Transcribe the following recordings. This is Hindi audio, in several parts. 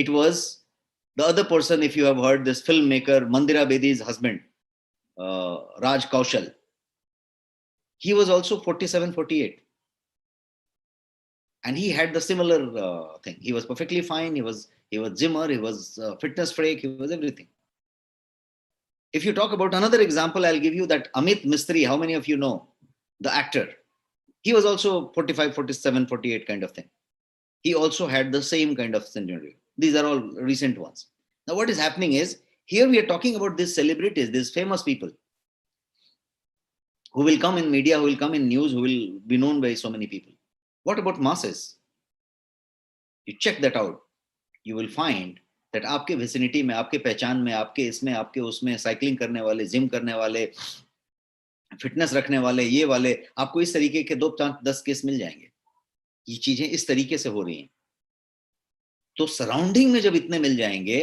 It was the other person, if you have heard, this filmmaker Mandira Bedi's husband, Raj Kaushal. He was also 47, 48. And he had the similar thing. He was perfectly fine. He was gymmer, he was fitness freak, he was everything. If you talk about another example, I'll give you that Amit Mistry. How many of you know the actor? He was also 45, 47, 48 kind of thing. He also had the same kind of scenario. These are all recent ones. Now, what is happening is, here we are talking about these celebrities, these famous people who will come in media, who will come in news, who will be known by so many people. What about masses? You check that out. You will find that आपके vicinity में, आपके पहचान में, आपके इसमें, आपके उसमें साइकिलिंग करने वाले, जिम करने वाले, फिटनेस रखने वाले, ये वाले, आपको इस तरीके के 2-5-10 केस मिल जाएंगे. ये चीजें इस तरीके से हो रही हैं. तो सराउंडिंग में जब इतने मिल जाएंगे,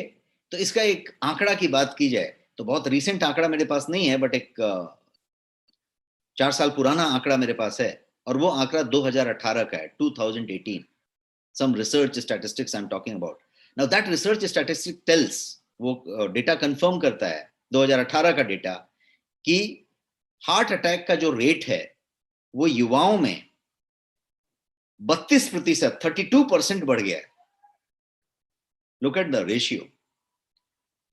तो इसका एक आंकड़ा की बात की जाए तो बहुत रिसेंट आंकड़ा मेरे पास नहीं है, बट एक 4 साल पुराना आंकड़ा मेरे पास है, और वो आंकड़ा 2018 का है, 2018. Some research statistics I'm talking about. Now that research statistic tells, वो डेटा कंफर्म करता है 2018 का डेटा, कि हार्ट अटैक का जो रेट है वो युवाओं में 32%, 32% बढ़ गया है. लुक एट द रेशियो,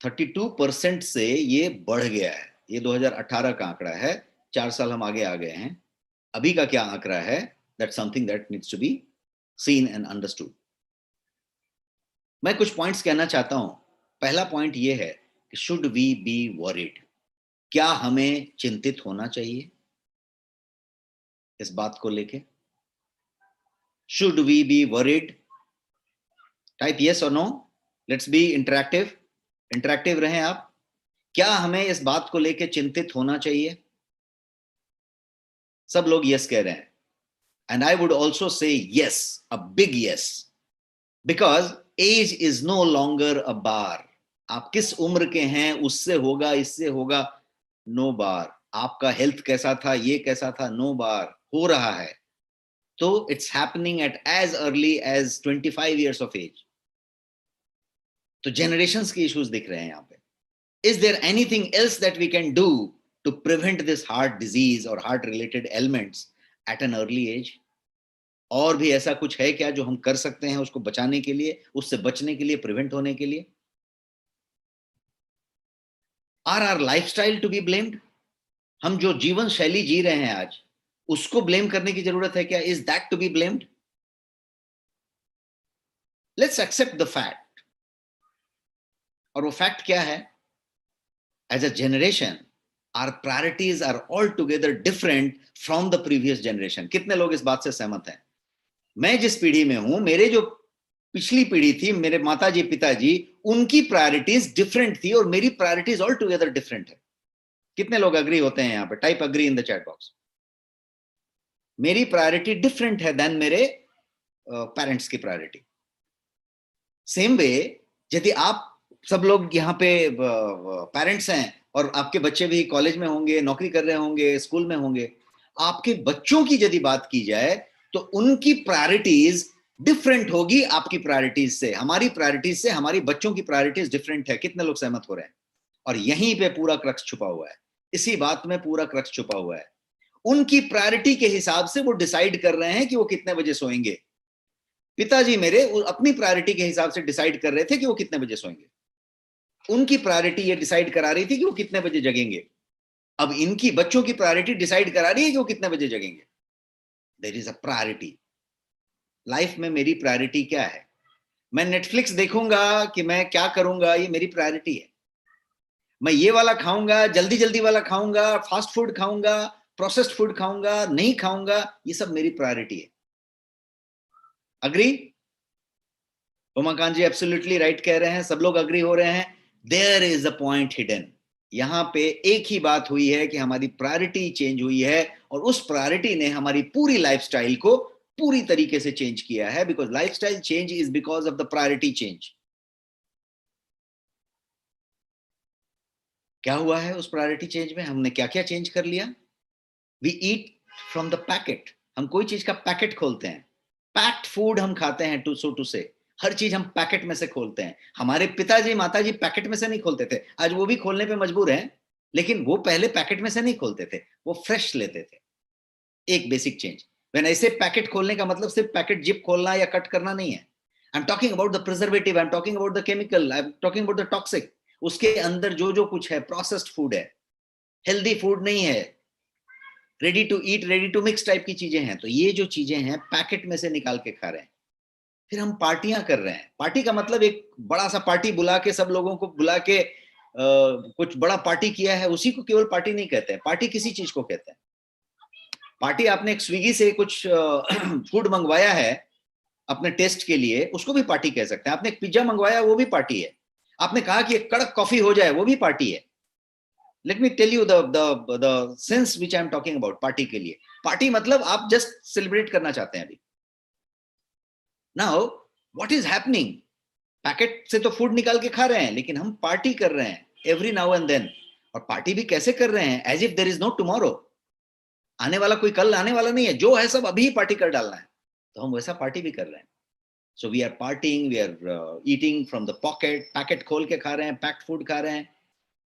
32% से ये बढ़ गया है. ये 2018 का आंकड़ा है. 4 साल हम आगे आ गए हैं. अभी का क्या आंकड़ा है? That's something that needs to be seen and understood. मैं कुछ पॉइंट्स कहना चाहता हूं. पहला पॉइंट ये है कि शुड वी बी वरीड? क्या हमें चिंतित होना चाहिए इस बात को लेके? Should we be worried? Type yes और no. Let's be interactive. Interactive रहें आप. क्या हमें इस बात को लेके चिंतित होना चाहिए? सब लोग यस कह रहे हैं. And I would also say yes, a big yes, because age is no longer a bar. आप किस उम्र के हैं उससे होगा, इससे होगा, नो बार. आपका हेल्थ कैसा था, ये कैसा था, नो बार. हो रहा है. तो it's happening at as early as 25 years of age. तो generations के issues दिख रहे हैं यहाँ पे. Is there anything else that we can do to prevent this heart disease or heart related ailments at an early age? और भी ऐसा कुछ है क्या जो हम कर सकते हैं उसको बचाने के लिए, उससे बचने के लिए, प्रिवेंट होने के लिए? Are are lifestyle to be blamed? हम जो जीवन शैली जी रहे हैं आज, उसको ब्लेम करने की जरूरत है क्या? Is that to be blamed? Let's accept the fact. और वो फैक्ट क्या है? As a generation our priorities are altogether different from the previous generation. कितने लोग इस बात से सहमत हैं? मैं जिस पीढ़ी में हूं, मेरे जो पिछली पीढ़ी थी, मेरे माताजी पिताजी, उनकी प्रायोरिटीज डिफरेंट थी और मेरी प्रायोरिटीज ऑल टुगेदर डिफरेंट है. कितने लोग अग्री होते हैं यहाँ पे? Type agree in the chat box. मेरी प्रायोरिटी डिफरेंट है देन मेरे पेरेंट्स की प्रायोरिटी. सेम वे, यदि आप सब लोग यहाँ पे पेरेंट्स हैं और आपके बच्चे भी कॉलेज में होंगे, नौकरी कर रहे होंगे, स्कूल में होंगे, आपके बच्चों की यदि बात की जाए तो उनकी प्रायोरिटीज डिफरेंट होगी आपकी प्रायोरिटीज से. हमारी प्रायोरिटीज से हमारी बच्चों की प्रायोरिटीज डिफरेंट है. कितने लोग सहमत हो रहे हैं? और यहीं पे पूरा क्रक्स छुपा हुआ है. इसी बात में पूरा क्रक्स छुपा हुआ है. उनकी प्रायोरिटी के हिसाब से वो डिसाइड कर रहे हैं कि वो कितने बजे सोएंगे. पिताजी मेरे अपनी प्रायोरिटी के हिसाब से डिसाइड कर रहे थे कि वो कितने बजे सोएंगे. उनकी प्रायोरिटी ये डिसाइड करा रही थी कि वो कितने बजे जगेंगे. अब इनकी बच्चों की प्रायोरिटी डिसाइड करा रही है कि वो कितने बजे जगेंगे. There is a priority. Life में मेरी प्रायोरिटी क्या है? मैं नेटफ्लिक्स देखूंगा कि मैं क्या करूंगा, ये मेरी प्रायोरिटी है. मैं ये वाला खाऊंगा, जल्दी जल्दी वाला खाऊंगा, फास्ट फूड खाऊंगा, प्रोसेस्ड फूड खाऊंगा, नहीं खाऊंगा, ये सब मेरी प्रायोरिटी है. Agree? Umakant ji absolutely right कह रहे हैं. सब लोग अग्री हो रहे हैं. There is a point hidden. यहां पे एक ही बात हुई है कि हमारी प्रायोरिटी चेंज हुई है और उस प्रायोरिटी ने हमारी पूरी लाइफस्टाइल को पूरी तरीके से चेंज किया है. Because lifestyle change is because of the priority change. क्या हुआ है उस प्रायोरिटी चेंज में? हमने क्या क्या चेंज कर लिया? We eat from the packet. हम कोई चीज का पैकेट खोलते हैं, पैक्ड फूड हम खाते हैं, टू सो टू से. हर चीज हम पैकेट में से खोलते हैं। हमारे पिताजी माताजी पैकेट में से नहीं खोलते थे, आज वो भी खोलने पे मजबूर हैं, लेकिन वो पहले पैकेट में से नहीं खोलते थे, वो फ्रेश लेते थे। एक बेसिक चेंज। व्हेन आई से पैकेट खोलने का मतलब सिर्फ पैकेट जिप खोलना या कट करना नहीं है। I am talking about the preservative, I am talking about the chemical, I am talking about the toxic. उसके अंदर जो जो कुछ है प्रोसेस्ड फूड है, हेल्दी फूड नहीं है, ready to eat, ready to mix type की चीजें हैं। तो ये जो चीजें हैं पैकेट में से निकाल के खा रहे हैं। फिर हम पार्टियां कर रहे हैं। पार्टी का मतलब एक बड़ा सा पार्टी बुला के, सब लोगों को बुला के कुछ बड़ा पार्टी किया है, उसी को केवल पार्टी नहीं कहते हैं। पार्टी किसी चीज को कहते हैं। पार्टी आपने एक स्विगी से कुछ फूड मंगवाया है अपने टेस्ट के लिए, उसको भी पार्टी कह सकते हैं। आपने एक पिज्जा मंगवाया, वो भी पार्टी है। आपने कहा कि एक कड़क कॉफी हो जाए, वो भी पार्टी है। Let me tell you the sense which I am talking about party के लिए। पार्टी मतलब आप जस्ट सेलिब्रेट करना चाहते हैं। अभी now what is happening, packet से तो फूड निकाल के खा रहे हैं, लेकिन हम पार्टी कर रहे हैं एवरी नाउ एंड देन। और पार्टी भी कैसे कर रहे हैं, as if there is no tomorrow. आने वाला कोई कल आने वाला नहीं है, जो है सब अभी पार्टी कर डालना है। तो हम वैसा पार्टी भी कर रहे हैं। So we are partying, we are eating from the pocket, packet खोल के खा रहे हैं, पैक्ड फूड खा रहे हैं।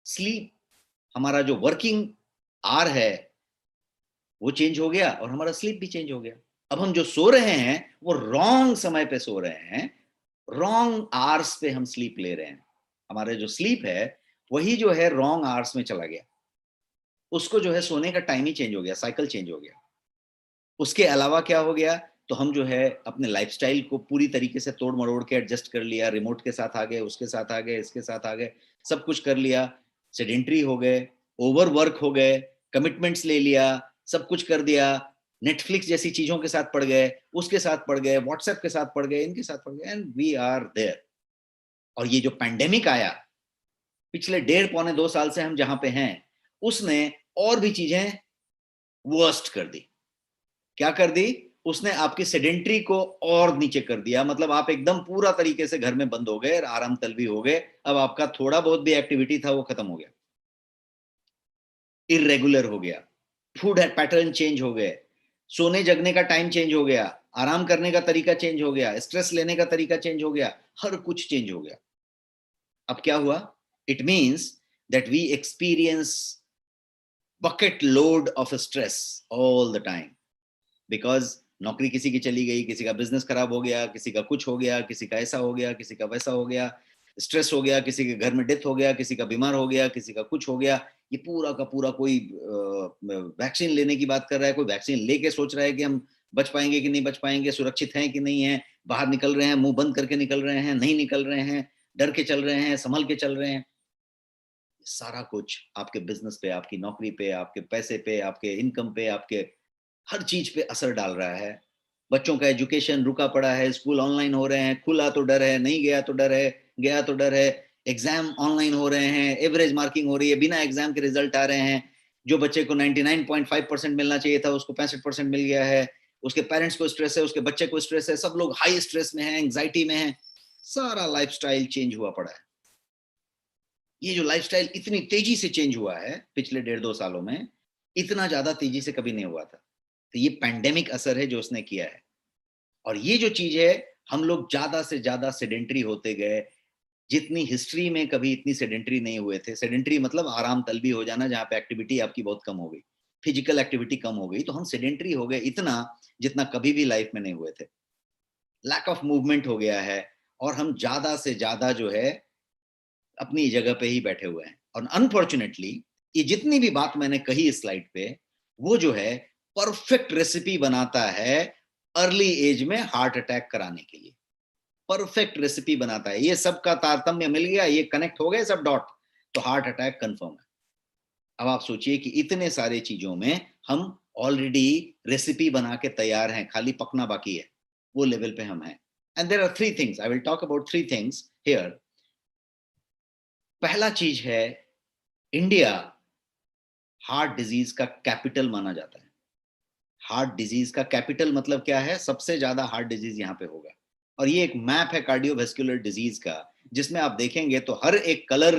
स्लीप, हमारा जो वर्किंग आवर है वो चेंज हो गया, और हमारा स्लीप भी चेंज हो गया। अब हम जो सो रहे हैं वो रॉन्ग समय पे सो रहे हैं, रॉन्ग आवर्स पे हम स्लीप ले रहे हैं। हमारे जो स्लीप है वही जो है रॉन्ग आवर्स में चला गया। उसको जो है सोने का टाइम ही चेंज हो गया, साइकिल चेंज हो गया। उसके अलावा क्या हो गया, तो हम जो है अपने लाइफस्टाइल को पूरी तरीके से तोड़ मरोड़ के एडजस्ट कर लिया। रिमोट के साथ आ गए, उसके साथ आ गए, इसके साथ आ गए, सब कुछ कर लिया। सेडेंट्री हो गए, ओवर वर्क हो गए, कमिटमेंट्स ले लिया, सब कुछ कर दिया। नेटफ्लिक्स जैसी चीजों के साथ पड़ गए, उसके साथ पड़ गए, व्हाट्सएप के साथ पड़ गए, इनके साथ पड़ गए, एंड वी आर देयर। और ये जो पैंडेमिक आया पिछले 1.5-2 साल से हम जहां पे हैं, उसने और भी चीजें वर्स्ट कर दी। क्या कर दी? उसने आपकी सेडेंट्री को और नीचे कर दिया। मतलब आप एकदम पूरा तरीके से घर में बंद हो गए, आराम तलबी हो गए। अब आपका थोड़ा बहुत भी एक्टिविटी था वो खत्म हो गया, इरेगुलर हो गया। फूड पैटर्न चेंज हो गए, सोने जगने का टाइम चेंज हो गया, आराम करने का तरीका चेंज हो गया, स्ट्रेस लेने का तरीका चेंज हो गया, हर कुछ चेंज हो गया। अब क्या हुआ? It means that we experience bucket load of stress all the time. Because नौकरी किसी की चली गई, किसी का बिजनेस खराब हो गया, किसी का कुछ हो गया, किसी का ऐसा हो गया, किसी का वैसा हो गया, स्ट्रेस हो गया, किसी के घर में डेथ हो गया, किसी का बीमार हो गया, किसी का कुछ हो गया। ये पूरा का पूरा कोई वैक्सीन लेने की बात कर रहा है, कोई वैक्सीन लेके सोच रहा है कि हम बच पाएंगे कि नहीं बच पाएंगे, सुरक्षित हैं कि नहीं है, बाहर निकल रहे हैं मुंह बंद करके निकल रहे हैं, नहीं निकल रहे हैं, डर के चल रहे हैं, संभल के चल रहे हैं। सारा कुछ आपके बिजनेस पे, आपकी नौकरी पे, आपके पैसे पे, आपके इनकम पे, आपके हर चीज पे असर डाल रहा है। बच्चों का एजुकेशन रुका पड़ा है, स्कूल ऑनलाइन हो रहे हैं, खुला तो डर है, नहीं गया तो डर है, गया तो डर है। एग्जाम ऑनलाइन हो रहे हैं, एवरेज मार्किंग हो रही है, बिना एग्जाम के रिजल्ट आ रहे हैं। जो बच्चे को 99.5% मिलना चाहिए था उसको 65% मिल गया है। उसके पेरेंट्स को स्ट्रेस है, उसके बच्चे को स्ट्रेस है, सब लोग हाई स्ट्रेस में है, एंग्जाइटी में है। सारा लाइफस्टाइल चेंज हुआ पड़ा है। ये जो लाइफस्टाइल इतनी तेजी से चेंज हुआ है पिछले 1.5-2 सालों में, इतना ज्यादा तेजी से कभी नहीं हुआ था। तो ये पैंडेमिक असर है जो उसने किया है। और ये जो चीज है, हम लोग ज्यादा से ज्यादा सेडेंट्री होते गए। जितनी हिस्ट्री में कभी इतनी सेडेंट्री नहीं हुए थे। सेडेंट्री मतलब आराम तलबी हो जाना, जहां पे एक्टिविटी आपकी बहुत कम हो गई, फिजिकल एक्टिविटी कम हो गई। तो हम सेडेंट्री हो गए इतना, जितना कभी भी लाइफ में नहीं हुए थे। लैक ऑफ मूवमेंट हो गया है, और हम ज्यादा से ज्यादा जो है अपनी जगह पे ही बैठे हुए हैं। और अनफॉर्चुनेटली ये जितनी भी बात मैंने कही इस स्लाइड पे, वो जो है परफेक्ट रेसिपी बनाता है अर्ली एज में हार्ट अटैक कराने के लिए। परफेक्ट रेसिपी बनाता है। ये सबका तारतम्य मिल गया, ये कनेक्ट हो गए सब डॉट, तो हार्ट अटैक कंफर्म है। अब आप सोचिए कि इतने सारे चीजों में हम ऑलरेडी रेसिपी बना के तैयार हैं, खाली पकना बाकी है। वो लेवल पे हम हैं। And there are 3 things, I will talk about 3 things here. पहला चीज है, इंडिया हार्ट डिजीज का कैपिटल माना जाता है। हार्ट डिजीज का कैपिटल मतलब क्या है? सबसे ज्यादा हार्ट डिजीज यहाँ पे होगा। और ये एक मैप है कार्डियोवैस्कुलर डिजीज का, जिसमें आप देखेंगे तो हर एक कलर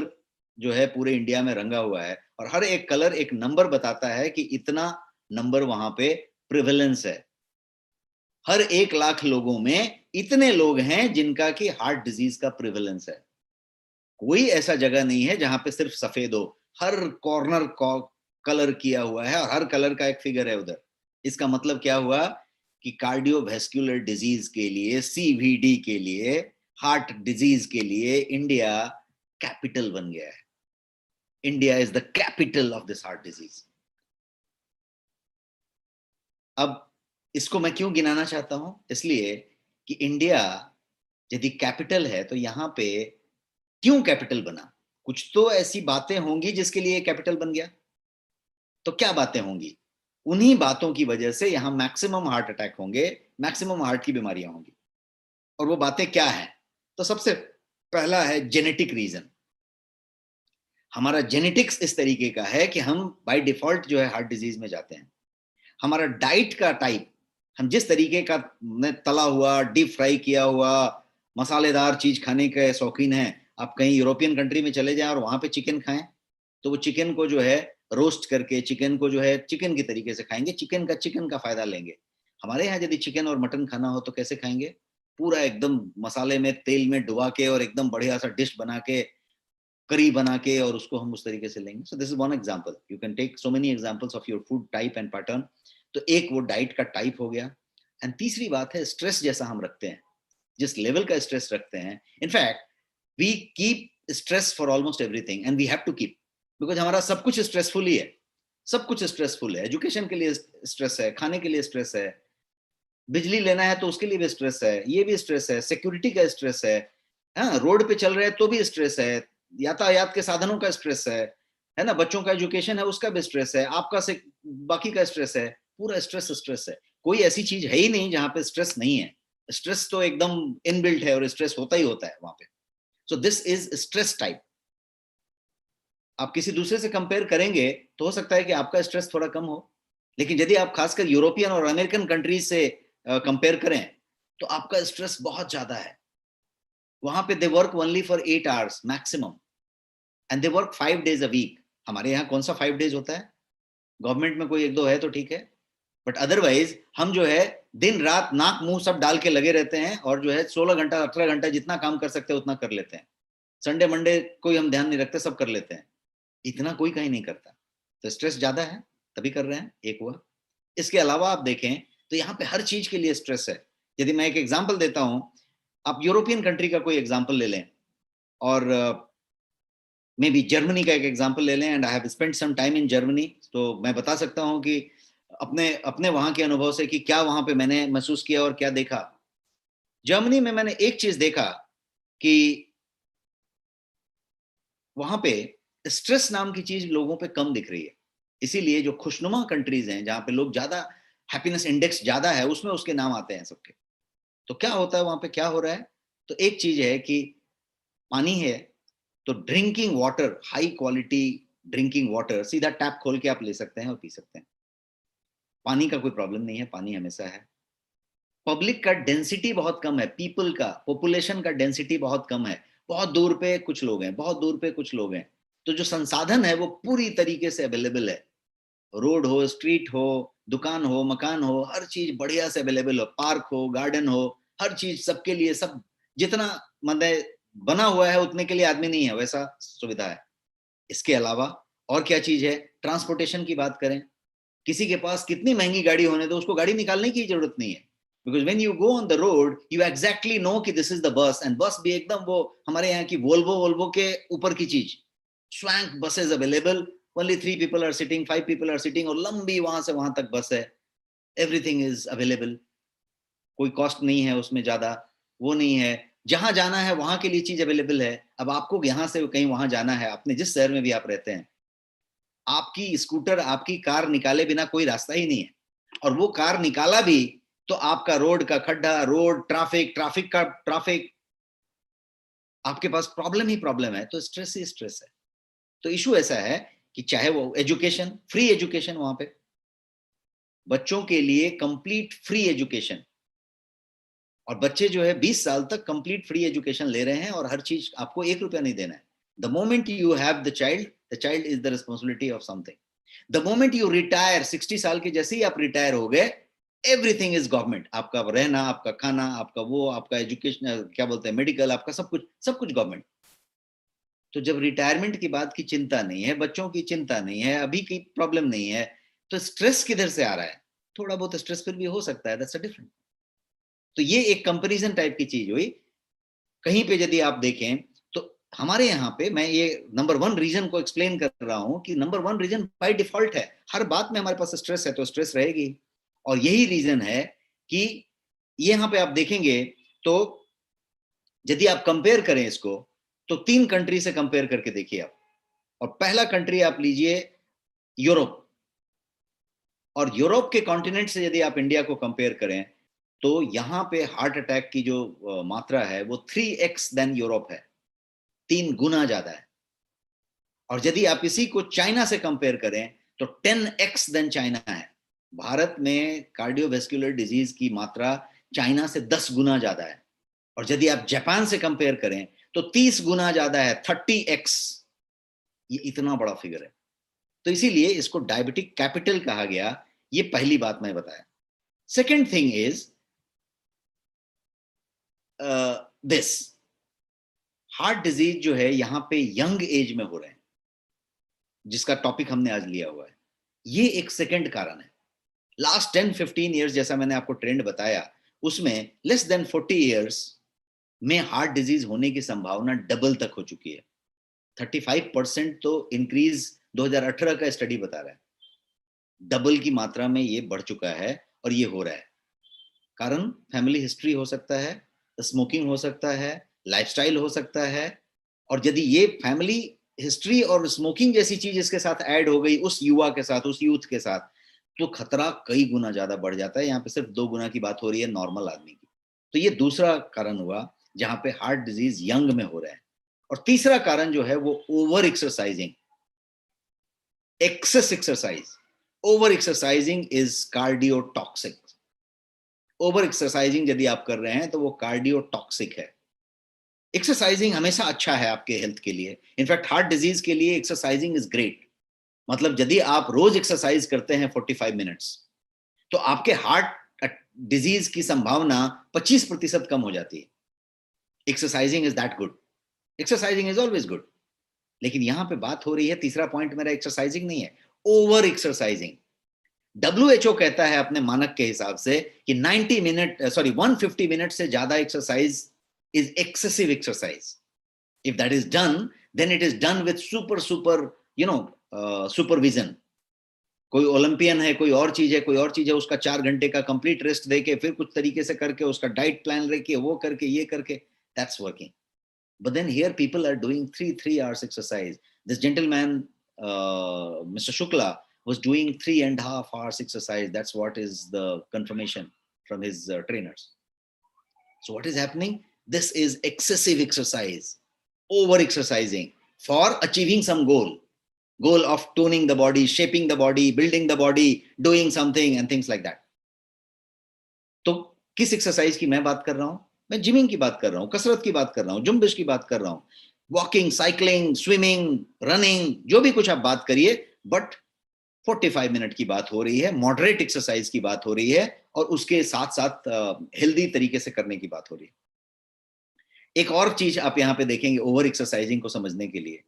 जो है पूरे इंडिया में रंगा हुआ है, और हर एक कलर एक नंबर बताता है कि इतना नंबर वहां पे प्रिवेलेंस है। हर 1 लाख लोगों में इतने लोग हैं जिनका कि हार्ट डिजीज का प्रिवेलेंस है। कोई ऐसा जगह नहीं है जहां पे सिर्फ सफेद हो, हर कॉर्नर कलर किया हुआ है और हर कलर का एक फिगर है उधर। इसका मतलब क्या हुआ कि कार्डियोवैस्कुलर डिजीज के लिए, सीवीडी के लिए, हार्ट डिजीज के लिए इंडिया कैपिटल बन गया है। India is the capital of this heart disease. अब इसको मैं क्यों गिनाना चाहता हूं? इसलिए कि इंडिया यदि कैपिटल है तो यहां पे क्यों कैपिटल बना? कुछ तो ऐसी बातें होंगी जिसके लिए कैपिटल बन गया। तो क्या बातें होंगी? उन्हीं बातों की वजह से यहां मैक्सिमम हार्ट अटैक होंगे, मैक्सिमम हार्ट की बीमारियां होंगी। और वो बातें क्या है? तो सबसे पहला है जेनेटिक रीजन। हमारा जेनेटिक्स इस तरीके का है कि हम बाय डिफॉल्ट जो है हार्ट डिजीज में जाते हैं। हमारा डाइट का टाइप, हम जिस तरीके का तला हुआ, डीप फ्राई किया हुआ, मसालेदार चीज खाने के शौकीन हैं। आप कहीं यूरोपियन कंट्री में चले जाएं और वहां पे चिकन खाएं तो वो चिकन को जो है रोस्ट करके, चिकन को जो है चिकन की तरीके से खाएंगे, चिकन का फायदा लेंगे। हमारे यहाँ यदि चिकन और मटन खाना हो तो कैसे खाएंगे? पूरा एकदम मसाले में, तेल में डुबा के और एकदम बढ़िया सा डिश बना के, करी बना के, और उसको हम उस तरीके से लेंगे। So this is one example. You can take so many examples of your food type and pattern. तो एक वो डाइट का टाइप हो गया। एंड तीसरी बात है स्ट्रेस जैसा हम रखते हैं, जिस लेवल का स्ट्रेस रखते हैं। In fact we keep stress for almost everything and we have to keep, because हमारा सब कुछ स्ट्रेसफुल ही है। सब कुछ स्ट्रेसफुल है। एजुकेशन के लिए स्ट्रेस है, खाने के लिए स्ट्रेस है, बिजली लेना है तो उसके लिए भी स्ट्रेस है, ये भी स्ट्रेस है, सिक्योरिटी का स्ट्रेस है, हाँ, रोड पे चल रहे हैं तो भी स्ट्रेस है, यातायात के साधनों का स्ट्रेस है ना, बच्चों का एजुकेशन है उसका भी स्ट्रेस है, आपका से बाकी का स्ट्रेस है। पूरा स्ट्रेस स्ट्रेस है। कोई ऐसी चीज है ही नहीं जहां पे स्ट्रेस नहीं है। स्ट्रेस तो एकदम इनबिल्ट है और स्ट्रेस होता ही होता है वहां पे। सो दिस इज स्ट्रेस टाइप। आप किसी दूसरे से कंपेयर करेंगे तो हो सकता है कि आपका स्ट्रेस थोड़ा कम हो, लेकिन यदि आप खासकर यूरोपियन और अमेरिकन कंट्रीज से कंपेयर करें तो आपका स्ट्रेस बहुत ज्यादा है। वहां पे they work only for 8 hours maximum and they work 5 days a week. हमारे यहाँ कौन सा 5 days होता है? गवर्नमेंट में कोई एक दो है तो ठीक है, बट अदरवाइज हम जो है दिन रात नाक मुंह सब डाल के लगे रहते हैं और जो है 16 घंटा 18 घंटा जितना काम कर सकते हैं उतना कर लेते हैं। संडे मंडे कोई हम ध्यान नहीं रखते, सब कर लेते हैं। इतना कोई कहीं नहीं करता। तो स्ट्रेस ज्यादा है तभी कर रहे हैं, एक हुआ। इसके अलावा आप देखें तो यहाँ पे हर चीज के लिए स्ट्रेस है। यदि मैं एक एग्जांपल देता हूं, आप यूरोपियन कंट्री का कोई एग्जांपल ले लें और मे बी जर्मनी का एक एग्जांपल ले लें। And I have spent some time in Germany, तो मैं बता सकता हूं कि अपने अपने वहां के अनुभव से कि क्या वहां पे मैंने महसूस किया और क्या देखा। जर्मनी में मैंने एक चीज देखा कि वहां पे स्ट्रेस नाम की चीज लोगों पे कम दिख रही है। इसीलिए जो खुशनुमा कंट्रीज हैं जहां पे लोग ज्यादा, हैप्पीनेस इंडेक्स ज्यादा है, उसमें उसके नाम आते हैं सबके। तो क्या होता है वहां पे, क्या हो रहा है? तो एक चीज है कि पानी है तो drinking water, high quality drinking water सीधा टैप खोल के आप ले सकते हैं और पी सकते हैं। पानी का कोई प्रॉब्लम नहीं है, पानी हमेशा है। पब्लिक का डेंसिटी बहुत कम है, पीपल का, पॉपुलेशन का डेंसिटी बहुत कम है। बहुत दूर पे कुछ लोग हैं, बहुत दूर पे कुछ लोग हैं। तो जो संसाधन है वो पूरी तरीके से अवेलेबल है। रोड हो, स्ट्रीट हो, दुकान हो, मकान हो, हर चीज बढ़िया से अवेलेबल हो, पार्क हो, गार्डन हो, हर चीज सबके लिए, सब जितना मतलब बना हुआ है उतने के लिए आदमी नहीं है, वैसा सुविधा है। इसके अलावा और क्या चीज है? ट्रांसपोर्टेशन की बात करें, किसी के पास कितनी महंगी गाड़ी होने दो, उसको गाड़ी निकालने की जरूरत नहीं है। Because when you go on the road you exactly know कि this is the bus. And bus भी एकदम वो हमारे यहाँ की वोल्वो वोल्वो के ऊपर की चीज, swank buses available, only 3 people are sitting, 5 people are sitting, और लंबी वहां से वहां तक बस है। एवरीथिंग इज अवेलेबल, कोई कॉस्ट नहीं है उसमें ज्यादा, वो नहीं है। जहां जाना है वहां के लिए चीज अवेलेबल है। अब आपको यहाँ से कहीं वहां जाना है, अपने जिस शहर में भी आप रहते हैं, आपकी स्कूटर, आपकी कार निकाले बिना कोई रास्ता ही नहीं है। और वो कार निकाला भी तो आपका रोड का खड्डा, रोड ट्रैफिक, ट्रैफिक का ट्रैफिक, आपके पास प्रॉब्लम ही प्रॉब्लम है। तो स्ट्रेस ही स्ट्रेस है। तो इशू ऐसा है कि चाहे वो एजुकेशन, फ्री एजुकेशन वहां पे बच्चों के लिए कंप्लीट फ्री एजुकेशन, और बच्चे जो है 20 साल तक कंप्लीट फ्री एजुकेशन ले रहे हैं और हर चीज आपको 1 रुपया नहीं देना है। The moment you have the child is the responsibility of something. The moment you retire, 60 साल के जैसे ही आप रिटायर हो गए, एवरीथिंग इज गवर्नमेंट, आपका रहना, आपका खाना, आपका वो, आपका एजुकेशन, क्या बोलते हैं, मेडिकल, आपका सब कुछ गवर्नमेंट। तो जब रिटायरमेंट की बात की चिंता नहीं है, बच्चों की चिंता नहीं है, अभी की प्रॉब्लम नहीं है, तो स्ट्रेस किधर से आ रहा है? थोड़ा बहुत स्ट्रेस फिर भी हो सकता है, दैट्स अ डिफरेंट। तो ये एक कंपैरिजन टाइप की चीज हुई। कहीं पे यदि आप देखें तो हमारे यहाँ पे, मैं ये नंबर वन रीजन को एक्सप्लेन कर रहा हूं कि number one reason by default है, हर बात में हमारे पास स्ट्रेस है तो स्ट्रेस रहेगी। और यही रीजन है कि यहाँ पे आप देखेंगे तो यदि आप कंपेयर करें इसको, तो 3 कंट्री से कंपेयर करके देखिए आप। और पहला कंट्री आप लीजिए यूरोप, और यूरोप के कॉन्टिनेंट से यदि आप इंडिया को कंपेयर करें तो यहाँ पे हार्ट अटैक की जो मात्रा है वो 3x देन यूरोप है, 3 गुना ज्यादा है। और यदि आप इसी को चाइना से कंपेयर करें तो 10x देन चाइना है। भारत में कार्डियोवैस्कुलर डिजीज की मात्रा चाइना से 10 गुना ज्यादा है। और यदि आप जापान से कंपेयर करें तो 30 गुना ज्यादा है, 30x। ये इतना बड़ा फिगर है। तो इसीलिए इसको डायबिटिक कैपिटल कहा गया। ये पहली बात मैं बताया। Second thing is this, heart disease जो है यहाँ पे यंग एज में हो रहे हैं, जिसका टॉपिक हमने आज लिया हुआ है। ये एक सेकेंड कारण है। लास्ट 10-15 ईयर्स, जैसा मैंने आपको ट्रेंड बताया, उसमें लेस देन 40 ईयर्स में हार्ट डिजीज होने की संभावना डबल तक हो चुकी है। 35% तो इंक्रीज 2018 का स्टडी बता रहा है। डबल की मात्रा में ये बढ़ चुका है और ये हो रहा है। कारण फैमिली हिस्ट्री हो सकता है, स्मोकिंग हो सकता है, लाइफस्टाइल हो सकता है। और यदि ये फैमिली हिस्ट्री और स्मोकिंग जैसी चीज इसके साथ ऐड हो गई उस युवा के साथ, उस यूथ के साथ, तो खतरा कई गुना ज्यादा बढ़ जाता है। यहाँ पे सिर्फ 2 गुना की बात हो रही है नॉर्मल आदमी की। तो ये दूसरा कारण हुआ जहां पे हार्ट डिजीज यंग में हो रहा है। और तीसरा कारण जो है वो over exercising, excess exercise. Over exercising is cardiotoxic. Over exercising यदि आप कर रहे हैं तो वो कार्डियोटॉक्सिक है। एक्सरसाइजिंग हमेशा अच्छा है आपके हेल्थ के लिए। इनफैक्ट हार्ट डिजीज के लिए एक्सरसाइजिंग इज ग्रेट। मतलब यदि आप रोज एक्सरसाइज करते हैं 45 मिनट्स, तो आपके हार्ट डिजीज की संभावना 25% कम हो जाती है। Exercising is that good. Exercising is always good. लेकिन यहां पे बात हो रही है, तीसरा पॉइंट मेरा एक्सरसाइजिंग नहीं है, ओवर एक्सरसाइजिंग। WHO कहता है अपने मानक के हिसाब से कि 150 मिनट से ज्यादा exercise is excessive exercise. If that is done, then it is done with super supervision. कोई ओलंपियन है, कोई और चीज है, कोई और चीज है, उसका 4 घंटे का कंप्लीट रेस्ट देके फिर कुछ तरीके से करके उसका डाइट प्लान लेके वो करके ये करके, that's working. But then here people are doing 3 hours exercise. This gentleman, Mr. Shukla, was doing 3.5 hours exercise. That's what is the confirmation from his trainers. So what is happening? This is excessive exercise, over exercising for achieving some goal of toning the body, shaping the body, building the body, doing something and things like that. तो किस एक्सरसाइज की मैं बात कर रहा हूं? मैं जिमिंग की बात कर रहा हूं, कसरत की बात कर रहा हूं, जुम्बिश की बात कर रहा हूं, वॉकिंग, साइकिलिंग, स्विमिंग, रनिंग, जो भी कुछ आप बात करिए, बट 45 मिनट की बात हो रही है, मॉडरेट एक्सरसाइज की बात हो रही है, और उसके साथ साथ हेल्दी तरीके से करने की बात हो रही है। एक और चीज आप यहाँ पे देखेंगे ओवर एक्सरसाइजिंग को समझने के लिए,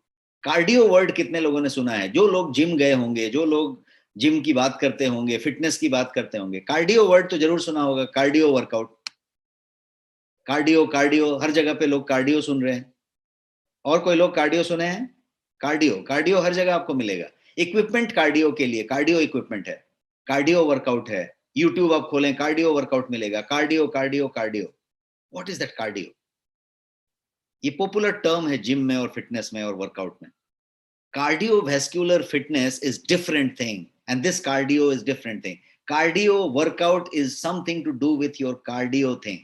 कार्डियो वर्ड कितने लोगों ने सुना है? जो लोग जिम गए होंगे, जो लोग जिम की बात करते होंगे, फिटनेस की बात करते होंगे, कार्डियो वर्ड तो जरूर सुना होगा। कार्डियो वर्कआउट, कार्डियो कार्डियो, हर जगह पे लोग कार्डियो सुन रहे हैं। और कोई लोग कार्डियो सुने हैं? कार्डियो कार्डियो हर जगह आपको मिलेगा। इक्विपमेंट कार्डियो के लिए, कार्डियो इक्विपमेंट है, कार्डियो वर्कआउट है। यूट्यूब आप खोलें, कार्डियो वर्कआउट मिलेगा। Cardio cardio cardio, what is that cardio? ये पॉपुलर टर्म है जिम में और फिटनेस में और वर्कआउट में। Cardiovascular fitness is different thing and this cardio is different thing. Cardio workout is something to do with your cardio thing.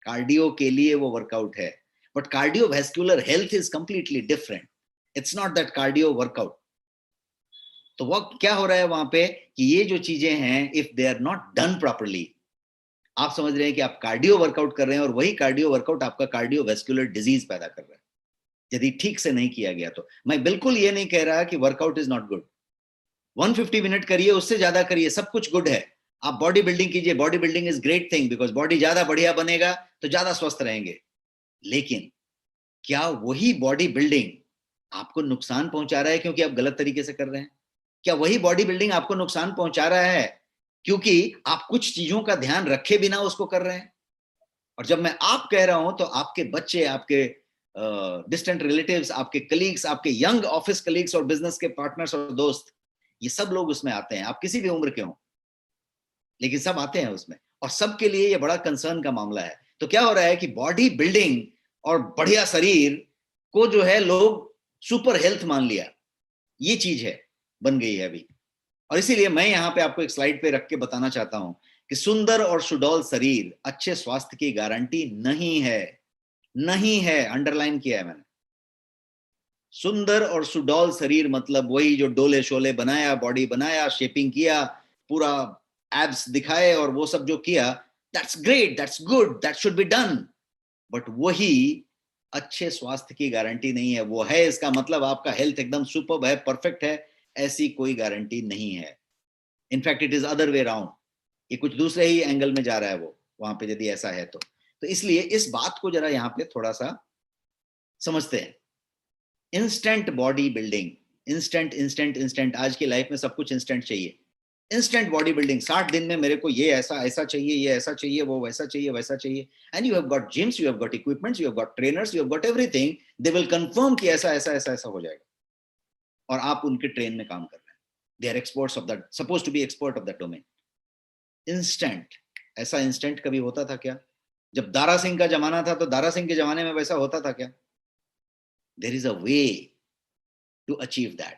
Cardio के लिए वो वर्कआउट है, but cardiovascular health is completely different. It's not that cardio workout. तो वो क्या हो रहा है वहां पे कि ये जो चीजें हैं, if they are not done properly, आप समझ रहे हैं कि आप कार्डियो वर्कआउट कर रहे हैं और वही कार्डियो वर्कआउट आपका कार्डियोवैस्कुलर डिजीज पैदा कर रहा है यदि ठीक से नहीं किया गया तो। मैं बिल्कुल ये नहीं कह रहा कि workout is not good, 150 minute करिए, उससे ज्यादा करिए, सब कुछ गुड है, आप बॉडी बिल्डिंग कीजिए, body building is great thing because body ज्यादा बढ़िया बनेगा तो ज्यादा स्वस्थ रहेंगे। लेकिन क्या वही बॉडी बिल्डिंग आपको नुकसान पहुंचा रहा है क्योंकि आप गलत तरीके से कर रहे हैं? क्या वही बॉडी बिल्डिंग आपको नुकसान पहुंचा रहा है क्योंकि आप कुछ चीजों का ध्यान रखे बिना उसको कर रहे हैं? और जब मैं आप कह रहा हूं तो आपके बच्चे, आपके डिस्टेंट रिलेटिव्स, आपके कलीग्स, आपके यंग ऑफिस कलीग्स और बिजनेस के पार्टनर्स और दोस्त, ये सब लोग उसमें आते हैं, आप किसी भी उम्र के हों, लेकिन सब आते हैं उसमें, और सबके लिए ये बड़ा कंसर्न का मामला है। तो क्या हो रहा है कि बॉडी बिल्डिंग और बढ़िया शरीर को जो है लोग सुपर हेल्थ मान लिया, ये चीज है, बन गई है अभी। और इसीलिए मैं यहाँ पे आपको एक स्लाइड पे रख के बताना चाहता हूं कि सुंदर और सुडौल शरीर अच्छे स्वास्थ्य की गारंटी नहीं है, नहीं है, अंडरलाइन किया है मैंने। सुंदर और सुडौल शरीर मतलब वही जो डोले शोले बनाया, बॉडी बनाया, शेपिंग किया, पूरा एब्स दिखाए और वो सब जो किया, that's great, that's good, that should be done, but वही अच्छे स्वास्थ्य की गारंटी नहीं है। वो है, इसका मतलब आपका हेल्थ एकदम सुपर्ब है, परफेक्ट है, ऐसी कोई गारंटी नहीं है। In fact it is other way round, ये कुछ दूसरे ही एंगल में जा रहा है वो वहां पे, यदि ऐसा है तो इसलिए इस बात को जरा यहाँ पे थोड़ा सा समझते हैं। Instant body building, instant instant instant, आज की लाइफ में सब कुछ इंस्टेंट चाहिए। इंस्टेंट बॉडी बिल्डिंग, 60 दिन में मेरे को ये ऐसा ऐसा चाहिए, ये ऐसा चाहिए, वो वैसा चाहिए, वैसा चाहिए, and you have got gyms, you have got equipments, you have got trainers, you have got everything, they will confirm कि ऐसा ऐसा ऐसा ऐसा हो जाएगा, और आप उनके ट्रेन में काम कर रहे हैं। They are experts of that, suppose to be expert of that domain. Instant, ऐसा इंस्टेंट कभी होता था क्या? जब दारा सिंह का जमाना था तो दारा सिंह के जमाने में वैसा होता था क्या? There is a way to achieve that,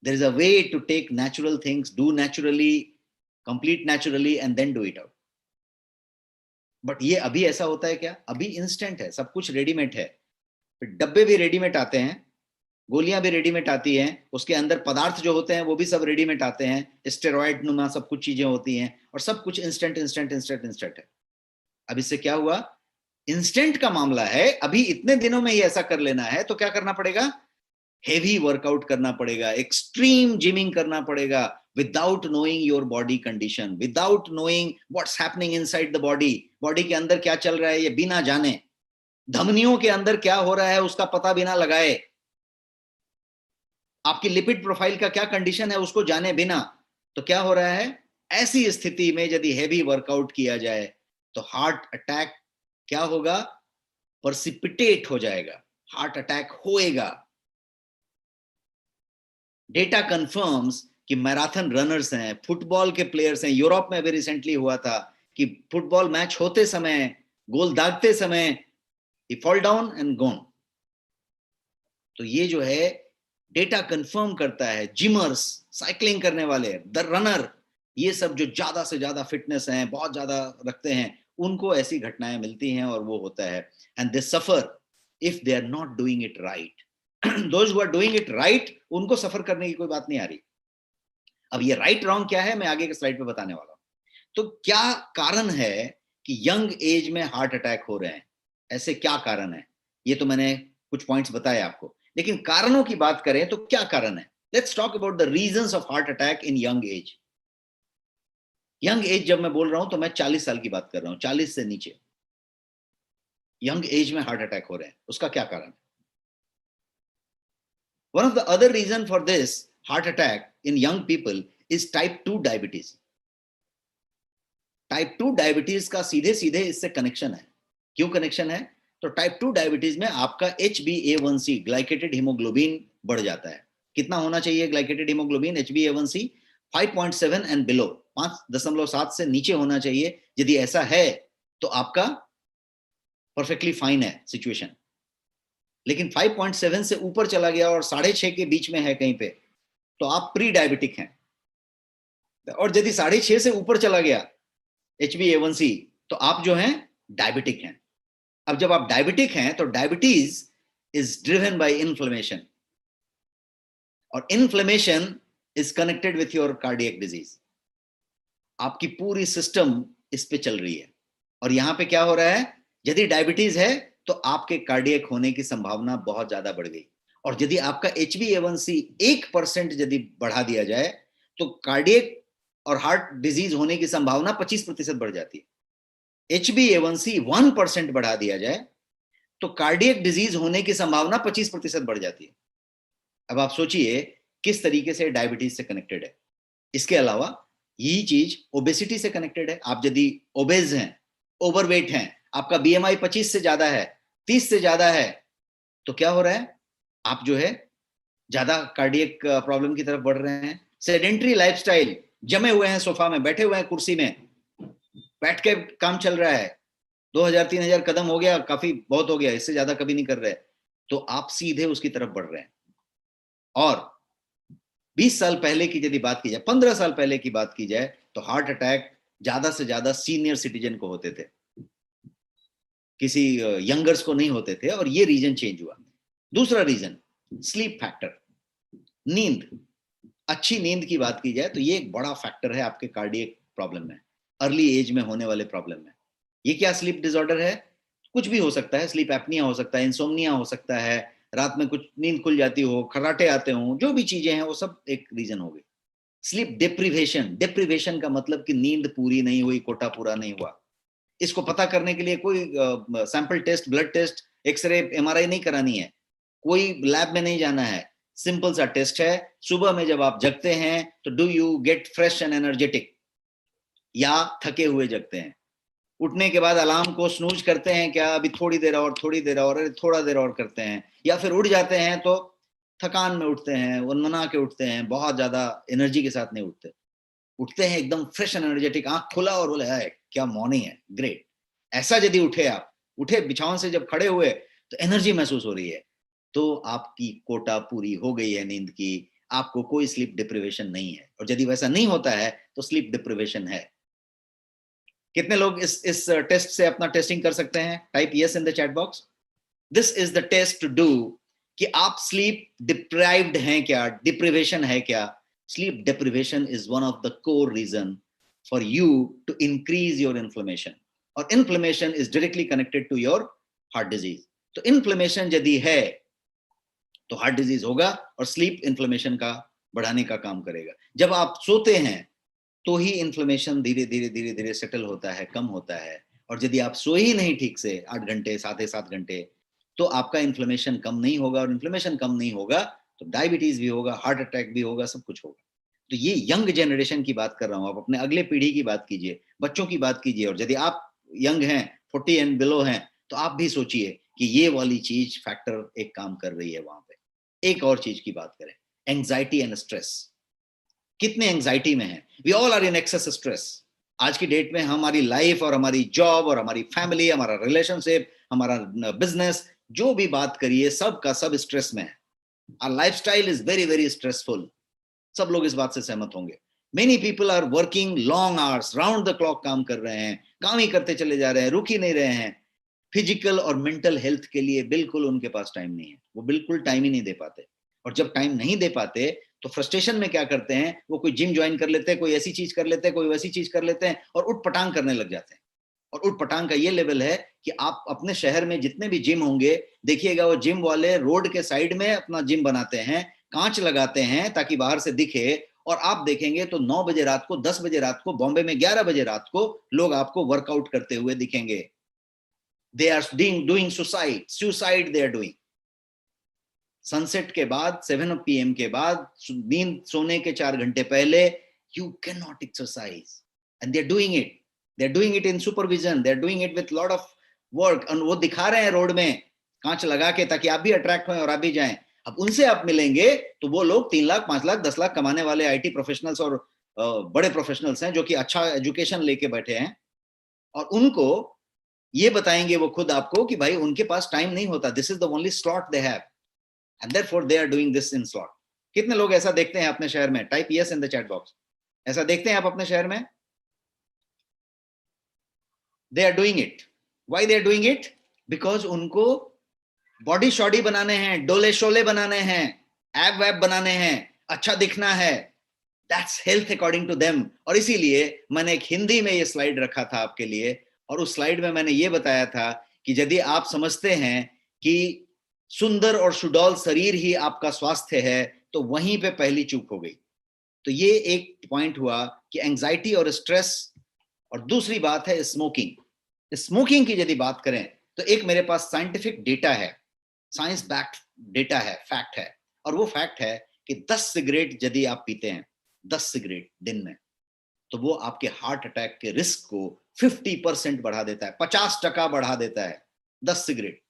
there is a way to take natural things, do naturally, complete naturally, and then do it out. But ये अभी ऐसा होता है क्या? अभी इंस्टेंट है, सब कुछ रेडीमेड है, डब्बे भी रेडीमेड आते हैं, गोलियां भी रेडीमेड आती हैं, उसके अंदर पदार्थ जो होते हैं वो भी सब रेडीमेड आते हैं, स्टेरॉइड नुमा सब कुछ चीजें होती हैं, और सब कुछ इंस्टेंट इंस्टेंट इंस्टेंट इंस्टेंट है। अब इससे क्या हुआ? इंस्टेंट का मामला है, अभी इतने दिनों में ही ऐसा कर लेना है, तो क्या करना पड़ेगा? हेवी वर्कआउट करना पड़ेगा, एक्सट्रीम जिमिंग करना पड़ेगा, without knowing your body condition, without knowing what's happening inside the body, body के अंदर क्या चल रहा है ये बिना जाने, धमनियों के अंदर क्या हो रहा है उसका पता बिना लगाए, आपकी लिपिड प्रोफाइल का क्या कंडीशन है उसको जाने बिना। तो क्या हो रहा है? ऐसी स्थिति में यदि हेवी वर्कआउट किया जाए तो हार्ट अटैक क्या होगा? परसिपिटेट हो जाएगा, हार्ट अटैक होएगा। डेटा कंफर्म्स कि मैराथन रनर्स हैं, फुटबॉल के प्लेयर्स हैं, यूरोप में अभी रिसेंटली हुआ था कि फुटबॉल मैच होते समय, गोल दागते समय, ही फॉल डाउन एंड गॉन। तो ये जो है डेटा कंफर्म करता है। जिमर्स, साइकिलिंग करने वाले, द रनर, ये सब जो ज्यादा से ज्यादा फिटनेस है, बहुत ज्यादा रखते हैं, उनको ऐसी घटनाएं मिलती हैं और वो होता है, and they suffer if they are not doing it right. Those who are doing it right, उनको सफर करने की कोई बात नहीं आ रही। अब ये राइट रॉन्ग क्या है मैं आगे के स्लाइड पे बताने वाला हूं। तो क्या कारण है कि यंग एज में हार्ट अटैक हो रहे हैं? ऐसे क्या कारण है? ये तो मैंने कुछ पॉइंट्स बताए आपको, लेकिन कारणों की बात करें तो क्या कारण है? Let's talk about the reasons of heart attack in young age. Young age जब मैं बोल रहा हूं तो मैं 40 साल की बात कर रहा हूं, 40 से नीचे यंग एज में हार्ट अटैक हो रहे हैं, उसका क्या कारण है? One of the other reason for this heart attack in young people is type 2 diabetes. Type 2 diabetes का सीधे सीधे इससे कनेक्शन है। क्यों कनेक्शन है? तो टाइप 2 डायबिटीज में आपका HbA1c, ग्लाइकेटेड हीमोग्लोबिन, बढ़ जाता है। कितना होना चाहिए glycated haemoglobin, HbA1c? 5.7 and below, 5.7 से नीचे होना चाहिए। यदि ऐसा है तो आपका परफेक्टली फाइन है सिचुएशन, लेकिन 5.7 से ऊपर चला गया और 6.5 के बीच में है कहीं पे, तो आप प्री डायबिटिक हैं। और यदि 6.5 से ऊपर चला गया HbA1c, तो आप जो हैं डायबिटिक हैं। अब जब आप डायबिटिक हैं तो diabetes is driven by inflammation, और inflammation is connected with your cardiac disease. आपकी पूरी सिस्टम इस पे चल रही है, और यहां पे क्या हो रहा है? यदि डायबिटीज है तो आपके कार्डियक होने की संभावना बहुत ज्यादा बढ़ गई। और यदि आपका HbA1c 1% यदि बढ़ा दिया जाए तो कार्डियक और हार्ट डिजीज होने की संभावना 25% बढ़ जाती है। HbA1c 1% बढ़ा दिया जाए तो कार्डियक डिजीज होने की संभावना 25% बढ़ जाती है। अब आप सोचिए किस तरीके से डायबिटीज से कनेक्टेड है। इसके अलावा यही चीज ओबेसिटी से कनेक्टेड है। आप यदि ओबेज हैं, ओवरवेट हैं, आपका BMI 25 से ज्यादा है, 30 से ज्यादा है, तो क्या हो रहा है, आप जो है ज्यादा कार्डियक प्रॉब्लम की तरफ बढ़ रहे हैं। सेडेंट्री लाइफस्टाइल, जमे हुए हैं सोफा में, बैठे हुए हैं कुर्सी में, बैठ के काम चल रहा है, 2000-3000 कदम हो गया, काफी बहुत हो गया, इससे ज्यादा कभी नहीं कर रहे, तो आप सीधे उसकी तरफ बढ़ रहे हैं। और 20 साल पहले की यदि बात की जाए, 15 साल पहले की बात की जाए, तो हार्ट अटैक ज्यादा से ज्यादा सीनियर सिटीजन को होते थे, किसी यंगर्स को नहीं होते थे, और ये रीजन चेंज हुआ। दूसरा रीजन स्लीप फैक्टर, नींद। अच्छी नींद की बात की जाए तो ये एक बड़ा फैक्टर है आपके कार्डियक प्रॉब्लम में, अर्ली एज में होने वाले प्रॉब्लम में। ये क्या स्लीप डिसऑर्डर है? कुछ भी हो सकता है, स्लीप एपनिया हो सकता है, इंसोम्निया हो सकता है, रात में कुछ नींद खुल जाती हो, खर्राटे आते हो, जो भी चीजें हैं वो सब एक रीजन हो गई। स्लीप डिप्रीवेशन, डिप्रीवेशन का मतलब कि नींद पूरी नहीं हुई, कोटा पूरा नहीं हुआ। इसको पता करने के लिए कोई sample test, blood test, x-ray, MRI नहीं करानी है, कोई लैब में नहीं जाना है, सिंपल सा टेस्ट है। सुबह में जब आप जगते हैं तो do you get fresh and energetic, या थके हुए जगते हैं? उठने के बाद अलार्म को स्नूज करते हैं क्या, अभी थोड़ी देर और, थोड़ी देर और, थोड़ा देर और करते हैं, या फिर उठ जाते हैं तो थकान में उठते हैं, वनमना के उठते हैं, बहुत ज्यादा एनर्जी के साथ नहीं उठते, उठते हैं एकदम फ्रेश एंड एनर्जेटिक, आंख खुला और बोले है क्या मॉर्निंग है, ग्रेट। ऐसा यदि उठे, आप उठे बिछावन से जब खड़े हुए तो एनर्जी महसूस हो रही है, तो आपकी कोटा पूरी हो गई है नींद की, आपको कोई स्लीप डिप्रिवेशन नहीं है। और यदि वैसा नहीं होता है तो स्लीप डिप्रिवेशन है। कितने लोग इस टेस्ट से अपना टेस्टिंग कर सकते हैं? Type yes in the chat box. This is the test to do कि आप स्लीप डिप्राइव्ड हैं क्या, डिप्रिवेशन है क्या। Sleep deprivation is one of the core reason for you to increase your inflammation, और inflammation is directly connected to your heart disease. तो इन्फ्लेमेशन यदि है तो हार्ट डिजीज होगा, और स्लीप इन्फ्लेमेशन का बढ़ाने का काम करेगा। जब आप सोते हैं तो ही इन्फ्लेमेशन धीरे धीरे धीरे धीरे सेटल होता है, कम होता है। और यदि आप सोए ही नहीं ठीक से 8 घंटे, 7 घंटे, तो आपका इन्फ्लेमेशन कम नहीं होगा, और इन्फ्लेमेशन कम नहीं होगा तो डायबिटीज भी होगा, हार्ट अटैक भी होगा, सब कुछ होगा। तो ये यंग जनरेशन की बात कर रहा हूं, आप अपने अगले पीढ़ी की बात कीजिए, बच्चों की बात कीजिए। और यदि आप यंग हैं, 40 एंड बिलो हैं, तो आप भी सोचिए कि ये वाली चीज फैक्टर एक काम कर रही है वहां पे। एक और चीज की बात करें, एंजाइटी एंड स्ट्रेस। कितने एंजाइटी में हैं? We all are in excess stress. आज की डेट में हमारी लाइफ और हमारी जॉब और हमारी फैमिली, हमारा रिलेशनशिप, हमारा बिजनेस, जो भी बात करिए सब का सब स्ट्रेस में है। Our lifestyle is very very stressful. सब लोग इस बात से सहमत होंगे। Many people are working long hours, round the clock काम कर रहे हैं, काम ही करते चले जा रहे हैं, रुक ही नहीं रहे हैं। फिजिकल और मेंटल हेल्थ के लिए बिल्कुल उनके पास टाइम नहीं है, वो बिल्कुल टाइम ही नहीं दे पाते। और जब टाइम नहीं दे पाते तो फ्रस्ट्रेशन में क्या करते हैं, वो कोई जिम ज्वाइन कर लेते हैं, कोई ऐसी चीज कर लेते हैं, कोई वैसी चीज कर लेते हैं, और उठ पटांग करने लग जाते हैं। और उठ पटांग का ये लेवल है कि आप अपने शहर में जितने भी जिम होंगे, देखिएगा वो जिम वाले रोड के साइड में अपना जिम बनाते हैं, कांच लगाते हैं ताकि बाहर से दिखे। और आप देखेंगे तो 9 बजे रात को, 10 बजे रात को, बॉम्बे में 11 बजे रात को लोग आपको वर्कआउट करते हुए दिखेंगे। They are doing suicide they are doing. Sunset के बाद, 7 PM के बाद, नींद सोने के 4 घंटे पहले, you cannot exercise, and they're doing it in supervision, they're doing it with lot of work, और वो दिखा रहे हैं रोड में कांच लगा के ताकि आप भी अट्रैक्ट हों और आप भी जाएं। अब उनसे आप मिलेंगे तो वो लोग 3 लाख, 5 लाख, 10 लाख कमाने वाले IT प्रोफेशनल्स और बड़े प्रोफेशनल्स हैं जो कि अच्छा एजुकेशन लेके बैठे हैं, और उनको ये बताएंगे वो खुद आपको कि भाई उनके पास टाइम नहीं होता, this is the only slot they have, and therefore they are doing this in slot. कितने लोग ऐसा देखते हैं अपने शहर में? Type yes in the chat box. ऐसा देखते हैं आप अपने शहर में? They are doing it. Why they are doing it? Because उनको बॉडी शॉडी बनाने हैं, डोले शोले बनाने हैं, एब वैब बनाने हैं, अच्छा दिखना है, that's health according to them. और इसीलिए मैंने एक हिंदी में ये स्लाइड रखा था आपके लिए, और उस स्लाइड में मैंने ये बताया था कि यदि आप समझते हैं कि सुंदर और सुडौल शरीर ही आपका स्वास्थ्य है, तो वहीं पे पहली चूक हो गई। तो ये एक पॉइंट हुआ कि एंजाइटी और स्ट्रेस। और दूसरी बात है स्मोकिंग। स्मोकिंग की यदि बात करें तो एक मेरे पास साइंटिफिक डेटा है, साइंस बैक्ड डेटा है, फैक्ट है। और वो फैक्ट है कि 10 सिगरेट यदि आप पीते हैं, 10 सिगरेट दिन में, तो वो आपके हार्ट अटैक के रिस्क को 50% बढ़ा देता है, 50% बढ़ा देता है 10 सिगरेट।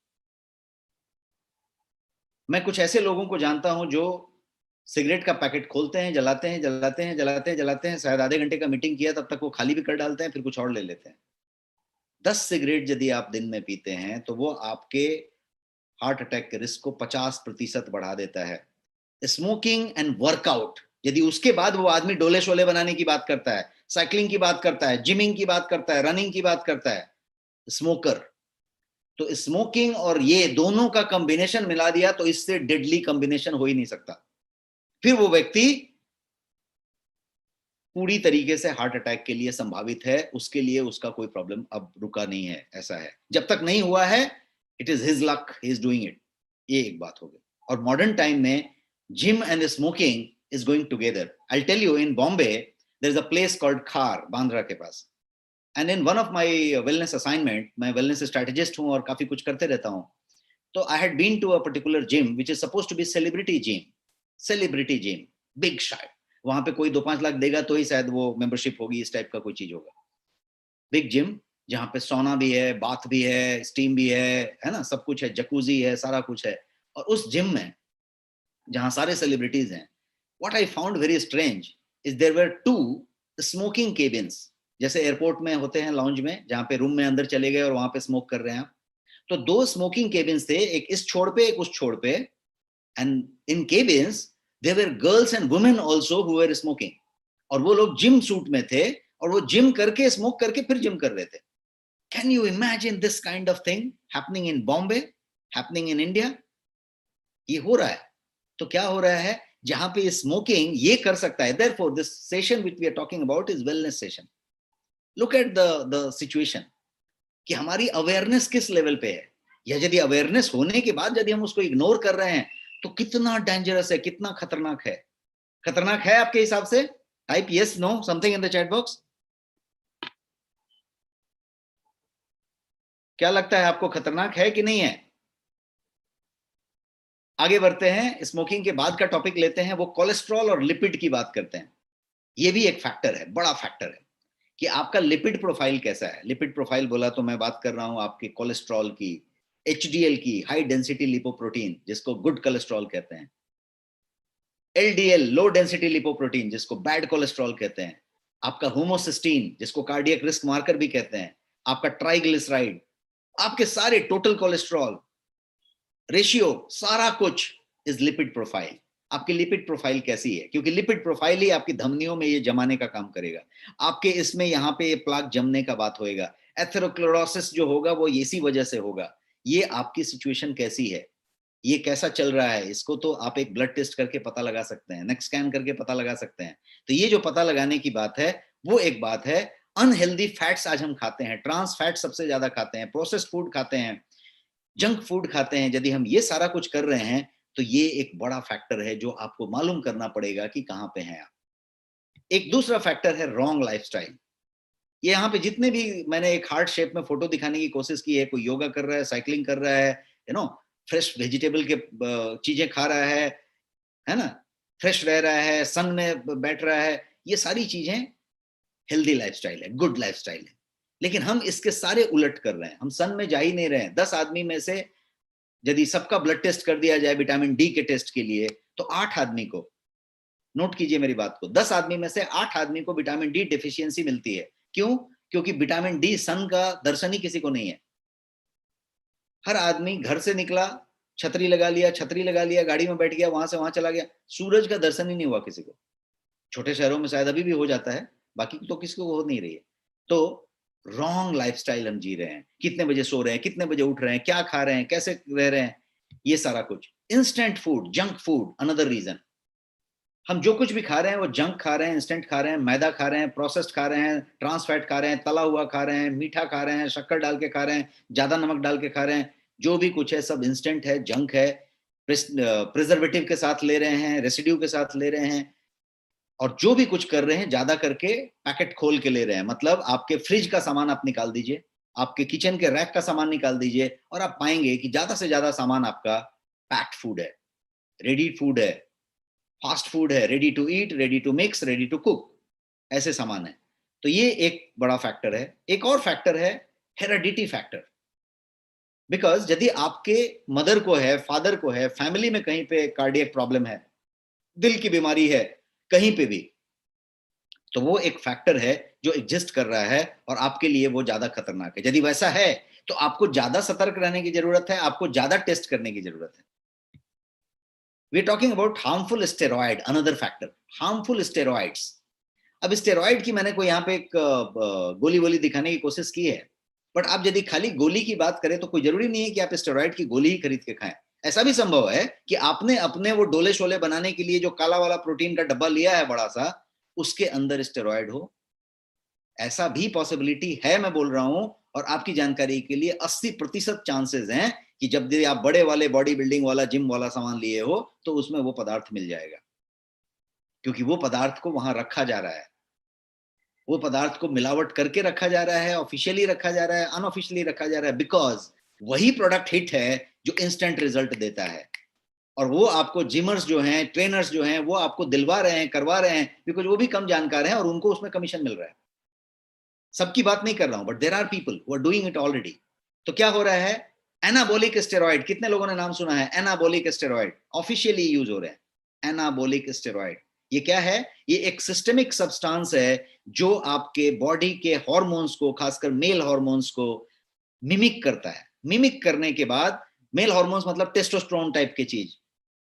मैं कुछ ऐसे लोगों को जानता हूं जो सिगरेट का पैकेट खोलते हैं, जलाते हैं, जलाते हैं, जलाते हैं, जलाते हैं, शायद आधे घंटे का मीटिंग किया तब तक वो खाली भी कर डालते हैं, फिर कुछ और ले लेते हैं। 10 सिगरेट यदि आप दिन में पीते हैं तो वो आपके हार्ट अटैक के रिस्क को 50% बढ़ा देता है। स्मोकिंग एंड वर्कआउट, यदि उसके बाद वो आदमी डोले शोले बनाने की बात करता है, साइकिलिंग की बात करता है, जिमिंग की बात करता है, रनिंग की बात करता है, स्मोकर, तो स्मोकिंग और ये दोनों का कॉम्बिनेशन मिला दिया तो इससे डेडली कॉम्बिनेशन हो ही नहीं सकता। फिर वो व्यक्ति पूरी तरीके से हार्ट अटैक के लिए संभावित है, उसके लिए उसका कोई प्रॉब्लम अब रुका नहीं है, ऐसा है। जब तक नहीं हुआ है, it is his luck, he is doing it. ये एक बात हो गई। और मॉडर्न टाइम में gym and smoking is going together. I tell you, in Bombay there is a place called Khar, Bandra के पास। And in one of my wellness assignment, मैं वेलनेस स्ट्रेटेजिस्ट हूं और काफी कुछ करते रहता हूं, तो I had been to a particular gym which is supposed to be celebrity gym, celebrity gym, big शायद वहां पे कोई 2-5 लाख देगा तो ही शायद वो मेंबरशिप होगी, इस टाइप का कोई चीज होगा। बिग जिम जहां पे सोना भी है, बाथ भी है, स्टीम भी है ना, सब कुछ है, जकूजी है, सारा कुछ है। और उस जिम में जहां सारे सेलिब्रिटीज हैं, what I found very strange is there were 2 smoking cabins, जैसे एयरपोर्ट में होते हैं लाउंज में, जहां पे रूम में अंदर चले गए और वहां पे स्मोक कर रहे हैं आप। तो 2 स्मोकिंग केबिन्स थे, एक इस छोर पे, एक उस छोर पे। And in cabins there were girls and women also who were smoking. और वो लोग जिम सूट में थे और वो जिम करके, स्मोक करके फिर जिम कर रहे थे। Can you imagine this kind of thing happening in Bombay, happening in India? ये हो रहा है। तो क्या हो रहा है, जहां पे स्मोकिंग ये कर सकता है, therefore this session which we are talking about is wellness session. Look at the situation कि हमारी अवेयरनेस किस लेवल पे है, या यदि अवेयरनेस होने के बाद यदि हम उसको इग्नोर कर रहे हैं तो कितना डेंजरस है, कितना खतरनाक है। खतरनाक है आपके हिसाब से? Type yes know something in the chat box. क्या लगता है आपको, खतरनाक है कि नहीं है? आगे बढ़ते हैं, स्मोकिंग के बाद का टॉपिक लेते हैं, वो कोलेस्ट्रॉल और लिपिड की बात करते हैं। ये भी एक फैक्टर है, बड़ा फैक्टर है कि आपका लिपिड प्रोफाइल कैसा है। लिपिड प्रोफाइल बोला तो मैं बात कर रहा हूं आपके कोलेस्ट्रॉल की, एचडीएल की, हाई डेंसिटी लिपोप्रोटीन जिसको गुड कोलेस्ट्रॉल कहते हैं, एलडीएल, लो डेंसिटी लिपोप्रोटीन जिसको बैड कोलेस्ट्रॉल कहते हैं, आपका होमोसिस्टीन जिसको कार्डियक रिस्क मार्कर भी कहते हैं, आपका ट्राइग्लिसराइड, आपके सारे टोटल कोलेस्ट्रॉल रेशियो, सारा कुछ इज लिपिड प्रोफाइल। आपकी लिपिड प्रोफाइल कैसी है, क्योंकि लिपिड प्रोफाइल ही आपकी धमनियों में ये जमाने का काम करेगा। आपके इसमें यहाँ पे ये प्लाक जमने का बात होएगा, एथेरोक्लोरोसिस जो होगा वो इसी वजह से होगा। ये आपकी सिचुएशन कैसी है, ये कैसा चल रहा है, इसको तो आप एक ब्लड टेस्ट करके पता लगा सकते हैं, नेक स्कैन करके पता लगा सकते हैं। तो ये जो पता लगाने की बात है वो एक बात है। अनहेल्दी फैट्स आज हम खाते हैं, ट्रांस फैट सबसे ज्यादा खाते हैं, प्रोसेस्ड फूड खाते हैं, जंक फूड खाते हैं। यदि हम ये सारा कुछ कर रहे हैं तो ये एक बड़ा फैक्टर है जो आपको मालूम करना पड़ेगा कि कहां पे हैं आप। एक दूसरा फैक्टर है रॉन्ग लाइफस्टाइल। ये यहाँ पे जितने भी मैंने एक हार्ट शेप में फोटो दिखाने की कोशिश की है, कोई योगा कर रहा है, साइकिलिंग कर रहा है, फ्रेश वेजिटेबल के चीजें खा रहा है ना, फ्रेश रह रहा है, सन में बैठ रहा है, ये सारी चीजें हेल्दी लाइफस्टाइल है, गुड लाइफस्टाइल है। लेकिन हम इसके सारे उलट कर रहे हैं, हम सन में जा ही नहीं रहे हैं। 10 आदमी में से यदि सबका ब्लड टेस्ट कर दिया जाए विटामिन डी के टेस्ट के लिए, तो 8 आदमी को, नोट कीजिए मेरी बात को, 10 आदमी में से 8 आदमी को विटामिन डी डिफिशियंसी मिलती है। क्यों? क्योंकि विटामिन डी सन का दर्शन ही किसी को नहीं है। हर आदमी घर से निकला, छतरी लगा लिया, छतरी लगा लिया, गाड़ी में बैठ गया, वहां से वहां चला गया, सूरज का दर्शन ही नहीं हुआ किसी को। छोटे शहरों में शायद अभी भी हो जाता है, बाकी तो किसी को हो नहीं रही है। तो रॉन्ग लाइफस्टाइल हम जी रहे हैं, कितने बजे सो रहे हैं, कितने बजे उठ रहे हैं, क्या खा रहे हैं, कैसे रह रहे हैं, ये सारा कुछ। Instant food, junk food, another reason. हम जो कुछ भी खा रहे हैं वो जंक खा रहे हैं, इंस्टेंट खा रहे हैं, मैदा खा रहे हैं, प्रोसेस्ड खा रहे हैं, ट्रांस फैट खा रहे हैं, तला हुआ खा रहे हैं, मीठा खा रहे हैं, शक्कर डाल के खा रहे हैं, ज्यादा नमक डाल के खा रहे हैं। जो भी कुछ है सब इंस्टेंट है, जंक है, प्रिजर्वेटिव के साथ ले रहे हैं, रेसिड्यू के साथ ले रहे हैं। और जो भी कुछ कर रहे हैं ज्यादा करके पैकेट खोल के ले रहे हैं, मतलब आपके फ्रिज का सामान आप निकाल दीजिए, आपके किचन के रैक का सामान निकाल दीजिए, और आप पाएंगे कि ज्यादा से ज्यादा सामान आपका पैक्ड फूड है, रेडी फूड है, फास्ट फूड है, ready to eat, ready to mix, ready to cook, ऐसे सामान है। तो ये एक बड़ा फैक्टर है। एक और फैक्टर है हेरेडिटी फैक्टर। बिकॉज यदि आपके मदर को है, फादर को है, फैमिली में कहीं पे कार्डियक प्रॉब्लम है, दिल की बीमारी है कहीं पे भी, तो वो एक फैक्टर है जो एग्जिस्ट कर रहा है और आपके लिए वो ज्यादा खतरनाक है। यदि वैसा है तो आपको ज्यादा सतर्क रहने की जरूरत है, आपको ज्यादा टेस्ट करने की जरूरत है। We are talking about harmful steroid, another factor, harmful steroids. अब स्टेरॉइड की मैंने कोई यहाँ पे एक गोली वोली दिखाने की कोशिश की है, बट आप यदि खाली गोली की बात करें तो कोई जरूरी नहीं है कि आप स्टेरॉइड की गोली ही खरीद के खाएं। ऐसा भी संभव है कि आपने अपने वो डोले शोले बनाने के लिए जो काला वाला प्रोटीन का डब्बा लिया है बड़ा सा, उसके अंदर स्टेरॉइड हो। ऐसा भी पॉसिबिलिटी है, मैं बोल रहा हूं। और आपकी जानकारी के लिए 80% चांसेस हैं कि जब भी आप बड़े वाले बॉडी बिल्डिंग वाला जिम वाला सामान लिए हो तो उसमें वो पदार्थ मिल जाएगा, क्योंकि वो पदार्थ को वहां रखा जा रहा है, वो पदार्थ को मिलावट करके रखा जा रहा है, ऑफिशियली रखा जा रहा है, अनऑफिशियली रखा जा रहा है, बिकॉज वही प्रोडक्ट हिट है जो इंस्टेंट रिजल्ट देता है। और वो आपको जिमर्स जो हैं, ट्रेनर्स जो हैं, वो आपको दिलवा रहे हैं, करवा रहे हैं, बिकॉज वो भी कम जानकार हैं और उनको उसमें कमीशन मिल रहा है। सबकी बात नहीं कर रहा हूं, but there are people who are doing it already. तो क्या हो रहा है, एनाबोलिक स्टेरॉइड, कितने लोगों ने नाम सुना है? एनाबोलिक स्टेरॉइड ऑफिशियली यूज हो रहे हैं। एनाबोलिक स्टेरॉइड ये क्या है? ये एक सिस्टेमिक सब्सटेंस है जो आपके बॉडी के हार्मोन्स को, खासकर मेल हार्मोन्स को मिमिक करता है। मिमिक करने के बाद, मेल हार्मोन्स मतलब टेस्टोस्टेरोन टाइप की चीज,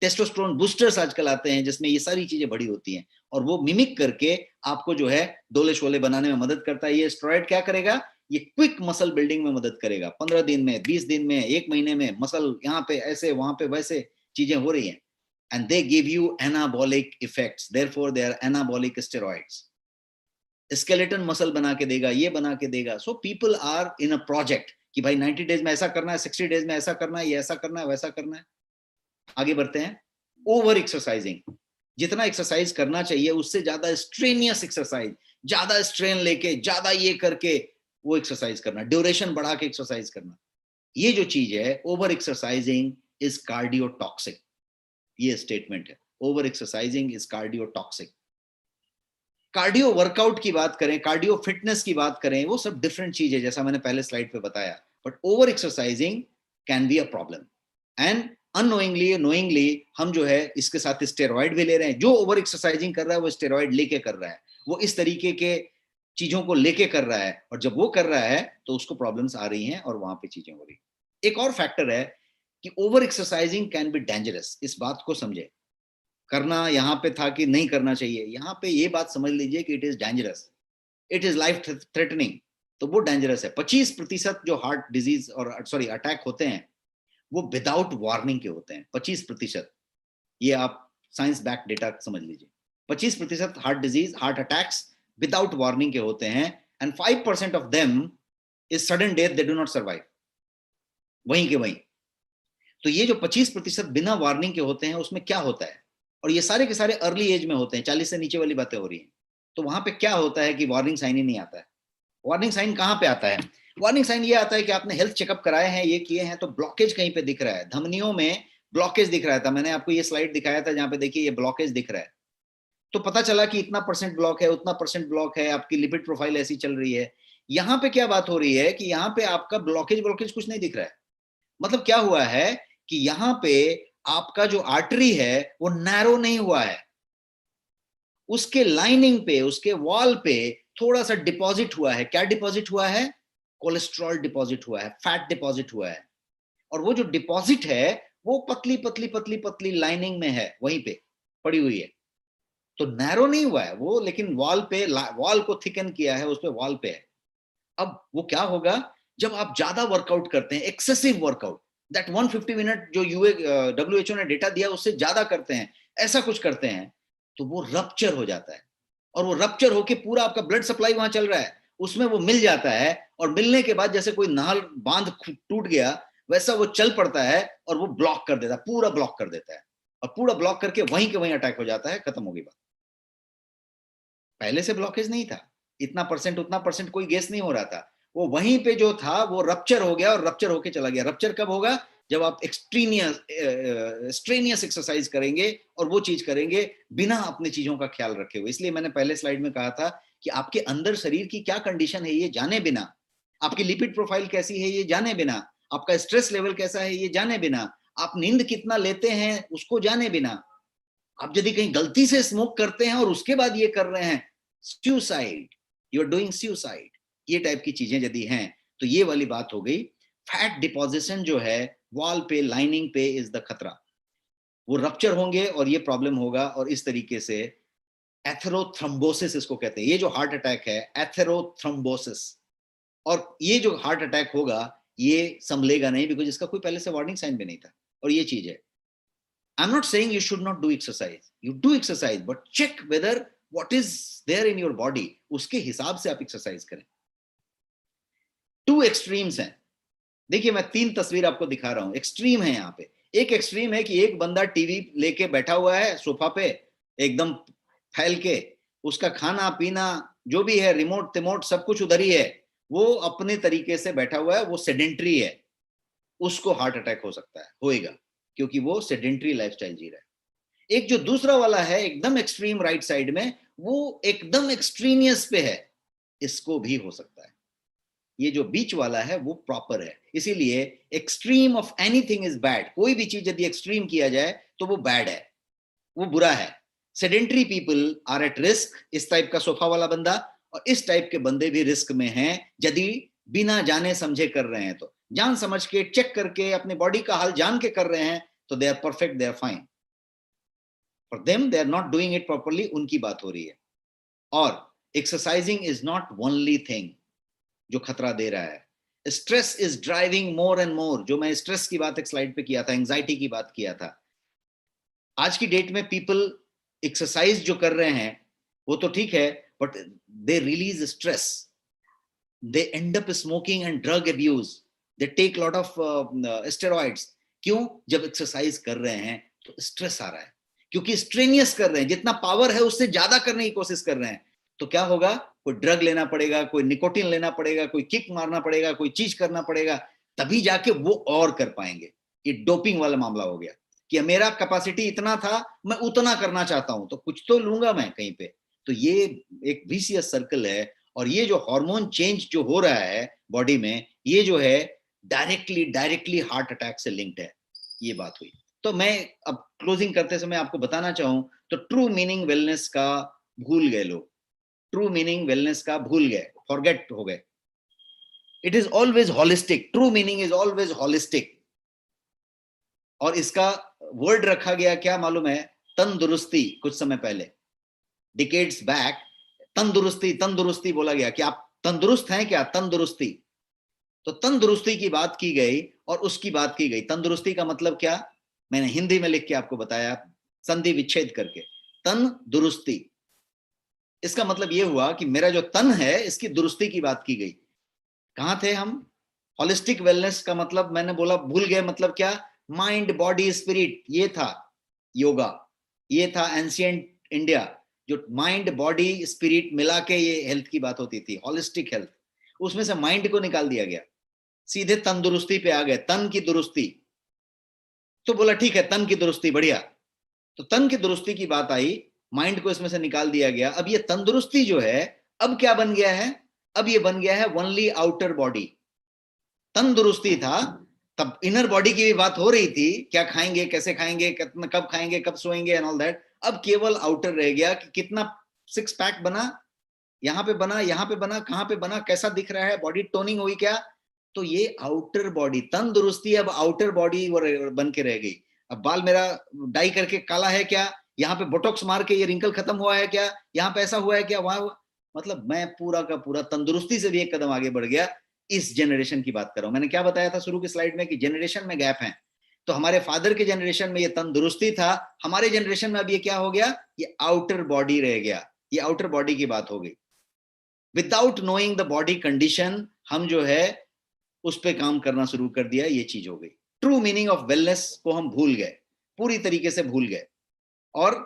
टेस्टोस्टेरोन बूस्टर्स आजकल आते हैं जिसमें ये सारी चीजें बड़ी होती हैं, और वो मिमिक करके आपको जो है डोले शोले बनाने में मदद करता है। ये स्टेरॉइड क्या करेगा? ये क्विक मसल बिल्डिंग में मदद करेगा। 15 दिन में, 20 दिन में, 1 महीने में मसल यहाँ पे ऐसे, वहां पे वैसे चीजें हो रही हैं, and they give you anabolic effects, therefore they are anabolic steroids। Skeleton muscle बना के देगा, ये बना के देगा। So people are in a project कि भाई 90 डेज में ऐसा करना है, 60 डेज में ऐसा करना है, ये ऐसा करना है, वैसा करना है। आगे बढ़ते हैं। ओवर एक्सरसाइजिंग, जितना एक्सरसाइज करना चाहिए उससे ज्यादा स्ट्रेनियस एक्सरसाइज, ज्यादा स्ट्रेन लेके, ज्यादा ये करके वो एक्सरसाइज करना, ड्यूरेशन बढ़ा के एक्सरसाइज करना, ये जो चीज है ओवर एक्सरसाइजिंग इज कार्डियोटॉक्सिक। ये स्टेटमेंट है, over exercising is cardiotoxic. Cardio workout की बात करें, कार्डियो फिटनेस की बात करें, वो सब डिफरेंट चीज है, जैसा मैंने पहले स्लाइड पे बताया। But over exercising can be a problem, and unknowingly knowingly हम जो है इसके साथ स्टेरॉइड भी ले रहे हैं। जो ओवर एक्सरसाइजिंग कर रहा है वो स्टेरॉइड लेके कर रहा है, वो इस तरीके के चीजों को लेके कर रहा है, और जब वो कर रहा है तो उसको प्रॉब्लम्स आ रही हैं और वहां पे चीजें हो रही हैं। एक और फैक्टर है कि over exercising can be dangerous. इस बात को समझे, करना यहाँ पे था कि नहीं करना चाहिए, यहाँ पे ये बात समझ लीजिए कि it is dangerous, it is life threatening. तो वो डेंजरस है। 25% जो हार्ट डिजीज और सॉरी अटैक होते हैं वो विदाउट वार्निंग के होते हैं, 25%। ये आप साइंस बैक डेटा समझ लीजिए। 25% heart disease, heart attacks without warning के होते हैं, and 5% of them is sudden death, they do not survive, वहीं के वहीं। तो ये जो 25% बिना वार्निंग के होते हैं उसमें क्या होता है, और ये सारे के सारे अर्ली एज में होते हैं, 40 से नीचे वाली बातें हो रही हैं। तो वहां पे क्या होता है कि वार्निंग साइन ही नहीं आता है। वार्निंग साइन कहाँ पे आता है? वार्निंग साइन ये आता है कि आपने हेल्थ चेकअप कराए हैं, ये किए हैं, तो ब्लॉकेज कहीं पे दिख रहा है, धमनियों में ब्लॉकेज दिख रहा था। मैंने आपको ये स्लाइड दिखाया था जहाँ पे देखिए ये ब्लॉकेज दिख रहा है, तो पता चला कि इतना परसेंट ब्लॉक है, उतना परसेंट ब्लॉक है, आपकी लिपिड प्रोफाइल ऐसी चल रही है। यहाँ पे क्या बात हो रही है कि यहाँ पे आपका ब्लॉकेज ब्लॉकेज कुछ नहीं दिख रहा है। मतलब क्या हुआ है कि यहाँ पे आपका जो आर्टरी है वो नैरो नहीं हुआ है, उसके लाइनिंग पे, उसके वॉल पे थोड़ा सा डिपॉजिट हुआ है। क्या डिपॉजिट हुआ है? कोलेस्ट्रॉल डिपॉजिट हुआ है, फैट डिपॉजिट हुआ है। और वो जो डिपॉजिट है वो पतली पतली पतली पतली लाइनिंग में है, वहीं पे पड़ी हुई है। तो नैरो नहीं हुआ है वो, लेकिन वॉल पे, वॉल को थिकन किया है, उस पे वॉल पे है। अब वो क्या होगा जब आप ज्यादा वर्कआउट करते हैं, एक्सेसिव वर्कआउट, दैट 150 मिनट जो यूए डब्ल्यूएचओ ने डेटा दिया उससे ज्यादा करते हैं, ऐसा कुछ करते हैं, तो वो रप्चर हो जाता है। और वो रप्चर होके पूरा आपका ब्लड सप्लाई वहां चल रहा है, उसमें वो मिल जाता है, और मिलने के बाद जैसे कोई नाल बांध टूट गया वैसा वो चल पड़ता है और वो ब्लॉक कर देता है, पूरा ब्लॉक कर देता है, और पूरा ब्लॉक करके वहीं के वहीं अटैक हो जाता है, खत्म हो गई बात। पहले से ब्लॉकेज नहीं था, इतना परसेंट उतना परसेंट कोई गेस नहीं हो रहा था, वो वहीं पे जो था वो रप्चर हो गया और रप्चर होके चला गया। रप्चर कब होगा? जब आप स्ट्रेनियस एक्सरसाइज करेंगे और वो चीज करेंगे बिना अपने चीजों का ख्याल रखे हुए। इसलिए मैंने पहले स्लाइड में कहा था कि आपके अंदर शरीर की क्या कंडीशन है ये जाने बिना, आपकी लिपिड प्रोफाइल कैसी है ये जाने बिना, आपका स्ट्रेस लेवल कैसा है ये जाने बिना, आप नींद कितना लेते हैं उसको जाने बिना, आप यदि कहीं गलती से स्मोक करते हैं और उसके बाद ये कर रहे हैं, suicide, you are doing suicide, ये टाइप की चीजें यदि हैं तो ये वाली बात हो गई। फैट डिपोजिशन जो है वॉल पे, लाइनिंग पे इज द खतरा, वो रप्चर होंगे और ये प्रॉब्लम होगा। और इस तरीके से एथेरोथ्रोम्बोसिस इसको कहते हैं, ये जो हार्ट अटैक है एथेरोथ्रोम्बोसिस, और ये जो हार्ट अटैक होगा ये संभलेगा नहीं, बिकॉज इसका कोई पहले से वार्निंग साइन भी नहीं था। और ये चीज है, I'm not saying you should not do exercise. You do exercise, but check whether what is there in your body, उसके हिसाब से आप एक्सरसाइज करें। टू एक्सट्रीम्स हैं, देखिए मैं 3 तस्वीर आपको दिखा रहा हूं, एक्सट्रीम है यहाँ पे। एक एक्सट्रीम है कि एक बंदा टीवी लेके बैठा हुआ है सोफा पे एकदम फैल के, उसका खाना पीना जो भी है रिमोट तिमोट सब कुछ उधर ही है, वो अपने तरीके से बैठा हुआ है, वो सेडेंट्री है, उसको हार्ट अटैक हो सकता है, होएगा, क्योंकि वो सेडेंट्री लाइफस्टाइल जी रहा है। एक जो दूसरा वाला है एकदम एक्सट्रीम राइट साइड में, वो एकदम एक्सट्रीनियस पे है, इसको भी हो सकता है। ये जो बीच वाला है वो प्रॉपर है। इसीलिए extreme of anything is bad, कोई भी चीज यदि एक्सट्रीम किया जाए तो वो बैड है, वो बुरा है। Sedentary people are at risk, इस टाइप का सोफा वाला बंदा और इस टाइप के बंदे भी रिस्क में हैं यदि बिना जाने समझे कर रहे हैं। तो जान समझ के चेक करके अपने बॉडी का हाल जान के कर रहे हैं तो they are perfect, they are fine. For them they are not doing it properly, उनकी बात हो रही है। और exercising is not only thing जो खतरा दे रहा है, stress is driving more and more. जो मैं स्ट्रेस की बात एक स्लाइड पे किया था, एंजाइटी की बात किया था, आज की डेट में पीपल एक्सरसाइज जो कर रहे हैं वो तो ठीक है, but they release stress, they end up smoking and drug abuse, they take lot of steroids। क्यों? जब एक्सरसाइज कर रहे हैं तो स्ट्रेस आ रहा है, क्योंकि स्ट्रेनियस कर रहे हैं, जितना पावर है उससे ज्यादा करने की कोशिश कर रहे हैं, तो क्या होगा? कोई ड्रग लेना पड़ेगा, कोई निकोटिन लेना पड़ेगा, कोई किक मारना पड़ेगा, कोई चीज करना पड़ेगा, तभी जाके वो और कर पाएंगे। ये डोपिंग वाला मामला हो गया कि मेरा कैपेसिटी इतना था, मैं उतना करना चाहता हूं तो कुछ तो लूंगा मैं कहीं पे। तो ये एक विशियस सर्कल है। और ये जो हार्मोन चेंज जो हो रहा है बॉडी में, ये जो है डायरेक्टली हार्ट अटैक से लिंक्ड है, ये बात हुई। तो मैं अब क्लोजिंग करते समय आपको बताना चाहूं तो ट्रू मीनिंग वेलनेस का भूल गए लोग, ट्रू मीनिंग वेलनेस का भूल गए, फॉरगेट हो गए। It is always holistic, true meaning is always holistic. और इसका वर्ड रखा गया क्या मालूम है? तंदुरुस्ती। कुछ समय पहले, डिकेड्स बैक, तंदुरुस्ती तंदुरुस्ती बोला गया कि आप तंदुरुस्त हैं क्या, तंदुरुस्ती। तो तंदुरुस्ती की बात की गई और उसकी बात की गई। तंदुरुस्ती का मतलब क्या, मैंने हिंदी में लिख के आपको बताया, संधि विच्छेद करके। तंदुरुस्ती, इसका मतलब यह हुआ कि मेरा जो तन है इसकी दुरुस्ती की बात की गई। कहां थे हम? होलिस्टिक वेलनेस का मतलब मैंने बोला भूल गए, मतलब क्या? माइंड बॉडी स्पिरिट, ये था योगा, ये था एंशिएंट इंडिया, जो माइंड बॉडी स्पिरिट मिला के ये हेल्थ की बात होती थी, होलिस्टिक हेल्थ। उसमें से माइंड को निकाल दिया गया, सीधे तंदुरुस्ती पे आ गए, तन की दुरुस्ती। तो बोला ठीक है, तन की दुरुस्ती बढ़िया, तो तन की दुरुस्ती की बात आई, माइंड को इसमें से निकाल दिया गया। अब ये तंदुरुस्ती जो है अब क्या बन गया है? अब ये बन गया है ओनली आउटर बॉडी। तंदुरुस्ती था तब इनर बॉडी की भी बात हो रही थी, क्या खाएंगे, कैसे खाएंगे, कितना, कब खाएंगे, कब सोएंगे एंड ऑल दैट। अब केवल आउटर रह गया कि कितना सिक्स पैक बना, यहाँ पे बना, यहाँ पे बना, कहाँ पे बना, कैसा दिख रहा है, बॉडी टोनिंग हुई क्या। तो ये आउटर बॉडी तंदुरुस्ती अब आउटर बॉडी बन के रह गई। अब बाल मेरा डाई करके काला है क्या, यहाँ पे बोटॉक्स मार के ये रिंकल खत्म हुआ है क्या, यहाँ पे ऐसा हुआ है क्या, वहां, मतलब मैं पूरा का पूरा तंदुरुस्ती से भी एक कदम आगे बढ़ गया। इस जनरेशन की बात कर रहा हूं। मैंने क्या बताया था शुरू की स्लाइड में कि जनरेशन में गैप है। तो हमारे फादर के जनरेशन में ये तंदुरुस्ती था, हमारे जनरेशन में अब ये क्या हो गया, ये आउटर बॉडी रह गया, ये आउटर बॉडी की बात हो गई। Without knowing the body condition हम जो है उस पर काम करना शुरू कर दिया, ये चीज हो गई। ट्रू मीनिंग ऑफ वेलनेस को हम भूल गए, पूरी तरीके से भूल गए। और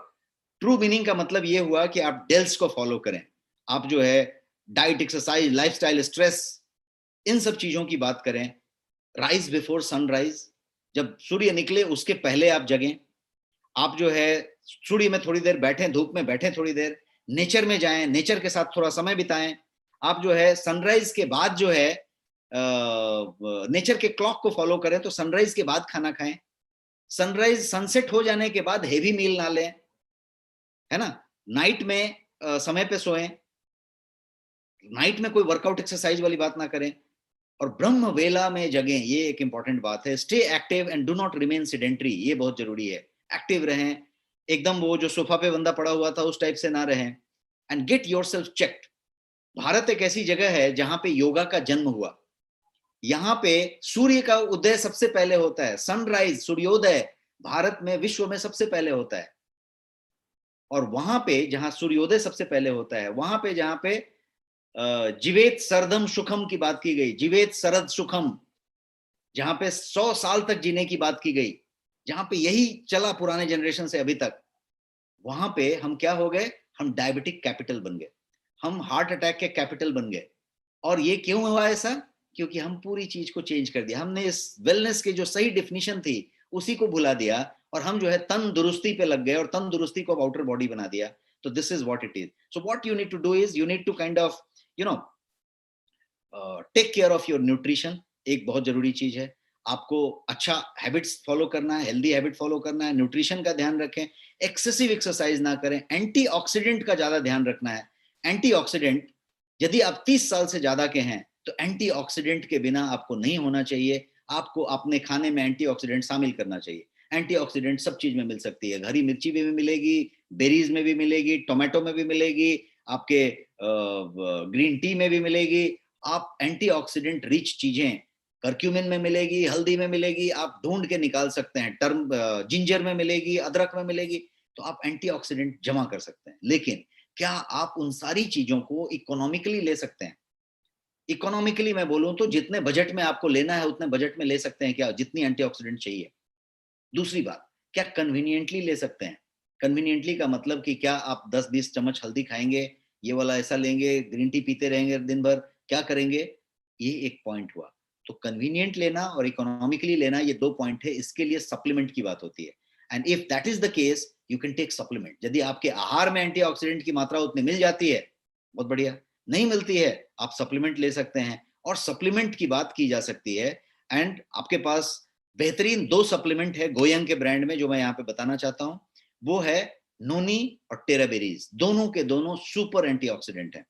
ट्रू मीनिंग का मतलब ये हुआ कि आप डेल्स को फॉलो करें, आप जो है डाइट, एक्सरसाइज, लाइफस्टाइल, स्ट्रेस, इन सब चीजों की बात करें। राइज बिफोर सनराइज, जब सूर्य निकले उसके पहले आप जगें, आप जो है सूर्य में थोड़ी देर बैठें, धूप में बैठें थोड़ी देर, नेचर में जाएं, नेचर के साथ थोड़ा समय बिताएं। आप जो है सनराइज के बाद जो है नेचर के क्लॉक को फॉलो करें, तो सनराइज के बाद खाना खाएं, सनराइज सनसेट हो जाने के बाद हेवी मील ना लें, है ना, नाइट में समय पे सोएं, नाइट में कोई वर्कआउट एक्सरसाइज वाली बात ना करें, और ब्रह्म वेला में जगें, ये एक इंपॉर्टेंट बात है। Stay active and do not remain sedentary, ये बहुत जरूरी है। एक्टिव रहें, एकदम वो जो सोफा पे बंदा पड़ा हुआ था उस टाइप से ना रहें। And get yourself checked. Bharat एक ऐसी जगह है जहां पे योगा का जन्म हुआ, यहाँ पे सूर्य का उदय सबसे पहले होता है, सनराइज, सूर्योदय भारत में, विश्व में सबसे पहले होता है। और वहां पे जहां सूर्योदय सबसे पहले होता है, वहां पे जहां पे जीवेत सरदम सुखम की बात की गई, जीवेत सरद सुखम, जहां पे 100 साल तक जीने की बात की गई, जहां पे यही चला पुराने जनरेशन से अभी तक, वहां पे हम क्या हो गए, हम डायबिटिक कैपिटल बन गए, हम हार्ट अटैक के कैपिटल बन गए। और ये क्यों हुआ ऐसा? क्योंकि हम पूरी चीज को चेंज कर दिया, हमने इस वेलनेस की जो सही डेफिनेशन थी उसी को भुला दिया, और हम जो है तंदुरुस्ती पे लग गए, और तंदुरुस्ती को आउटर बॉडी बना दिया। तो this is what it is. So what you need to do is, you need to kind of take care of your nutrition, एक बहुत जरूरी चीज है। आपको अच्छा हैबिट्स फॉलो करना है, हेल्दी हैबिट फॉलो करना है, न्यूट्रिशन का ध्यान रखें, एक्सेसिव एक्सरसाइज ना करें, एंटीऑक्सीडेंट का ज्यादा ध्यान रखना है। एंटीऑक्सीडेंट, यदि आप 30 साल से ज्यादा के हैं तो एंटीऑक्सीडेंट के बिना आपको नहीं होना चाहिए, आपको अपने खाने में एंटीऑक्सीडेंट शामिल करना चाहिए। एंटीऑक्सीडेंट सब चीज में मिल सकती है, हरी मिर्ची में भी मिलेगी, बेरीज में भी मिलेगी, टोमेटो में भी मिलेगी, आपके ग्रीन टी में भी मिलेगी। आप एंटीऑक्सीडेंट रिच चीजें करक्यूमिन में मिलेगी, हल्दी में मिलेगी, आप ढूंढ के निकाल सकते हैं, जिंजर में मिलेगी, अदरक में मिलेगी, तो आप एंटीऑक्सीडेंट जमा कर सकते हैं। लेकिन क्या आप उन सारी चीजों को इकोनॉमिकली ले सकते हैं? इकोनॉमिकली मैं बोलूं तो जितने बजट में आपको लेना है उतने बजट में ले सकते हैं क्या, जितनी एंटीऑक्सीडेंट चाहिए? दूसरी बात, क्या कन्वीनियंटली ले सकते हैं? कन्वीनियंटली का मतलब कि क्या आप 10-20 चम्मच हल्दी खाएंगे, ये वाला ऐसा लेंगे, ग्रीन टी पीते रहेंगे दिन भर, क्या करेंगे? ये एक पॉइंट हुआ। तो कन्वीनियंट लेना और इकोनॉमिकली लेना, ये दो पॉइंट है, इसके लिए सप्लीमेंट की बात होती है। And if that is the case, you can take supplement. यदि आपके आहार में एंटीऑक्सीडेंट की मात्रा उतनी मिल जाती है, बहुत बढ़िया, नहीं मिलती है, आप सप्लीमेंट ले सकते हैं, और सप्लीमेंट की बात की जा सकती है। एंड आपके पास बेहतरीन दो सप्लीमेंट है गोयंग के ब्रांड में, जो मैं यहाँ पे बताना चाहता हूँ। वो है नोनी और टेराबेरीज, दोनों के दोनों सुपर एंटीऑक्सीडेंट हैं,